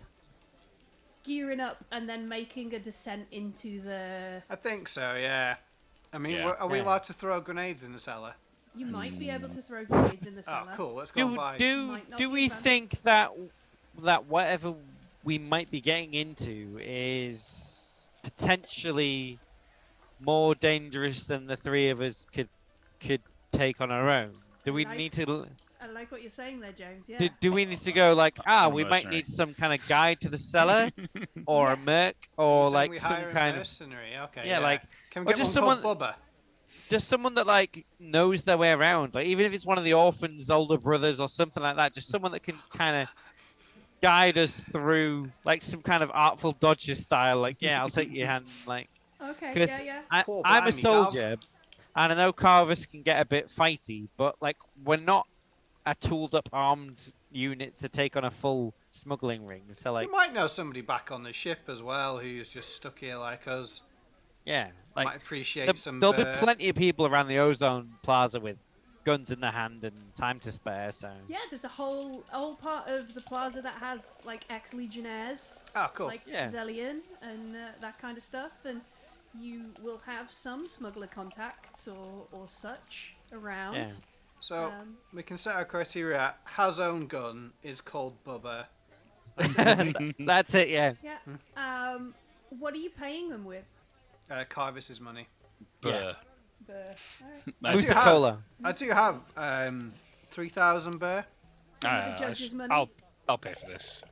A: gearing up, and then making a descent into the...
D: I think so, yeah. I mean,
C: Yeah.
D: are we
B: Yeah.
D: allowed to throw grenades in the cellar?
A: You might be able to throw grenades in the cellar.
D: Oh, cool. Let's go and
B: Do
D: buy.
A: Might not
B: do
A: be
B: we
A: fun.
B: think that whatever we might be getting into is potentially more dangerous than the three of us could take on our own? Do we
A: Like-
B: need to?
A: I like like what you're saying there, James. Yeah.
B: Do we need to go like, we might
C: mercenary.
B: need some kind of guide to the cellar, or a merc, or
D: So
B: like
D: we
B: some
D: hire a
B: kind of
D: mercenary. Okay.
B: Yeah, like-
D: Can we
B: or
D: get
B: just
D: one called Bubba?
B: just someone that like knows their way around. Like even if it's one of the orphans' older brothers or something like that, just someone that can kind of guide us through like some kind of artful dodger style. Like, yeah, I'll take your hand. Like,
A: Okay.
B: 'cause
A: Yeah. Yeah.
D: Poor
B: I'm a
D: blimey,
B: soldier, and I know Carvers can get a bit fighty, but like we're not a tooled up armed unit to take on a full smuggling ring. So like,
D: You might know somebody back on the ship as well who's just stuck here like us.
B: yeah, like
D: Might appreciate some.
B: there'll be plenty of people around the Ozone Plaza with guns in their hand and time to spare. So
A: Yeah, there's a whole part of the plaza that has like ex-legionnaires,
D: Oh, cool.
A: like
B: Yeah.
A: Zellion and that kind of stuff, and you will have some smuggler contacts or such around.
B: Yeah.
D: So
A: Um,
D: we can set our criteria. Has own gun, is called Bubba.
B: that's it. Yeah.
A: Yeah. What are you paying them with?
D: Carvis's money.
B: Yeah.
A: Burr. Alright.
D: I do
B: Musa
D: have-
B: Cola.
D: I do have 3,000 bear.
A: Some of the judges' money.
C: I'll pay for this.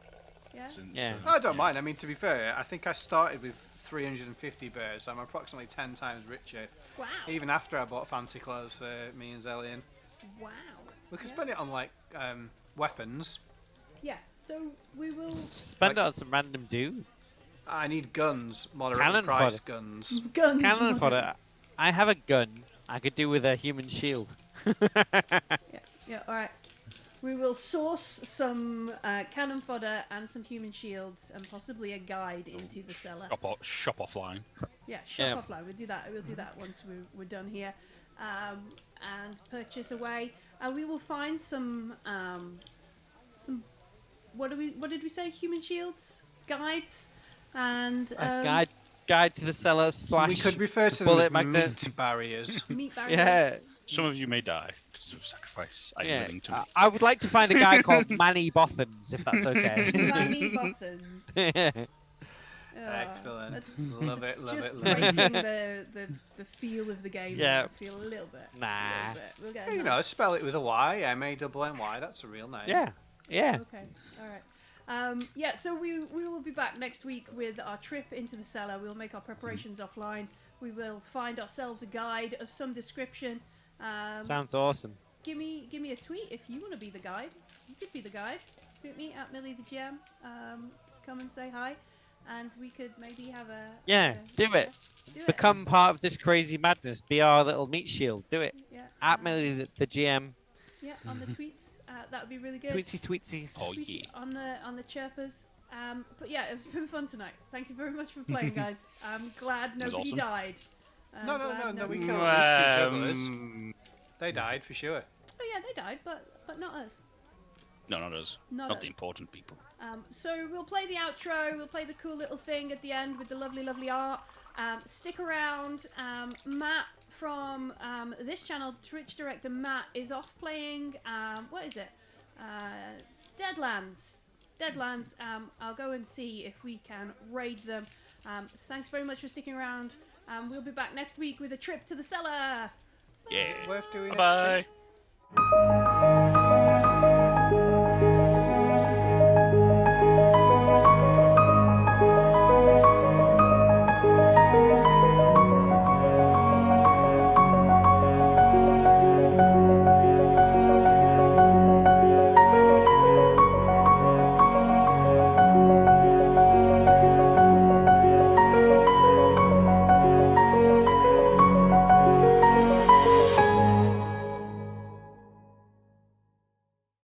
A: Yeah.
C: Since,
B: Yeah.
D: I don't mind. I mean, to be fair, I think I started with 350 bears, so I'm approximately 10 times richer.
A: Wow.
D: Even after I bought fancy clothes for me and Zellion.
A: Wow.
D: We could
A: Yeah.
D: spend it on, like, weapons.
A: Yeah. So we will
B: Spend it on some random dude.
D: I need guns, moderately
B: Cannon
D: priced guns.
A: guns.
B: Cannon fodder. I have a gun. I could do with a human shield.
A: Yeah. All right. We will source some cannon fodder and some human shields and possibly a guide into the cellar.
C: Shop offline.
A: Yeah, shop
B: Yeah.
A: offline. We'll do that. We'll do that once we're done here, and purchase away. And we will find some. What did we say? Human shields, guides, and
B: Guide to the cellar /
D: We could refer to them
B: bullet
D: as
B: magnet.
D: meat barriers.
A: meat barriers.
B: Yeah.
C: Some of you may die because of sacrifice. I'm
B: Yeah.
C: willing to make.
B: I would like to find a guy called Manny Bothans, if that's okay.
A: Manny Bothans.
D: Excellent.
A: That's
D: Love it, love
A: just
D: it, love it.
A: breaking the feel of the game.
B: Yeah.
A: I feel a little bit.
B: Nah.
A: A little bit. We'll get a
D: You
A: nice-
D: know, spell it with a Y, M-A-N-N-Y. That's a real name.
B: Yeah.
A: Okay. All right. Yeah. So we will be back next week with our trip into the cellar. We'll make our preparations offline. We will find ourselves a guide of some description.
B: Sounds awesome.
A: Give me a tweet if you want to be the guide. You could be the guide. Tweet me at Millie the GM. Come and say hi, and we could maybe have a
B: Do it.
A: Do it.
B: Become part of this crazy madness. Be our little meat shield. Do it.
A: Yeah.
B: At Millie the GM.
A: Yeah, on the tweets. That would be really good.
B: Tweetsy tweetsies.
C: Oh
A: Tweet
C: yeah.
A: on the chirpers. But yeah, it's been fun tonight. Thank you very much for playing, guys. I'm glad
C: was
A: nobody
C: awesome.
A: died.
D: No, we
A: nobody-
D: killed these two jugglers. They died for sure.
A: Oh yeah, they died, but not us.
C: No, not us.
A: Not
C: Not
A: us.
C: the important people.
A: So we'll play the outro. We'll play the cool little thing at the end with the lovely, lovely art. Stick around. Matt from this channel, Twitch director Matt, is off playing. What is it? Deadlands. I'll go and see if we can raid them. Thanks very much for sticking around. We'll be back next week with a trip to the cellar.
C: Yeah.
D: Worth doing
C: Bye
D: next
C: bye.
D: week.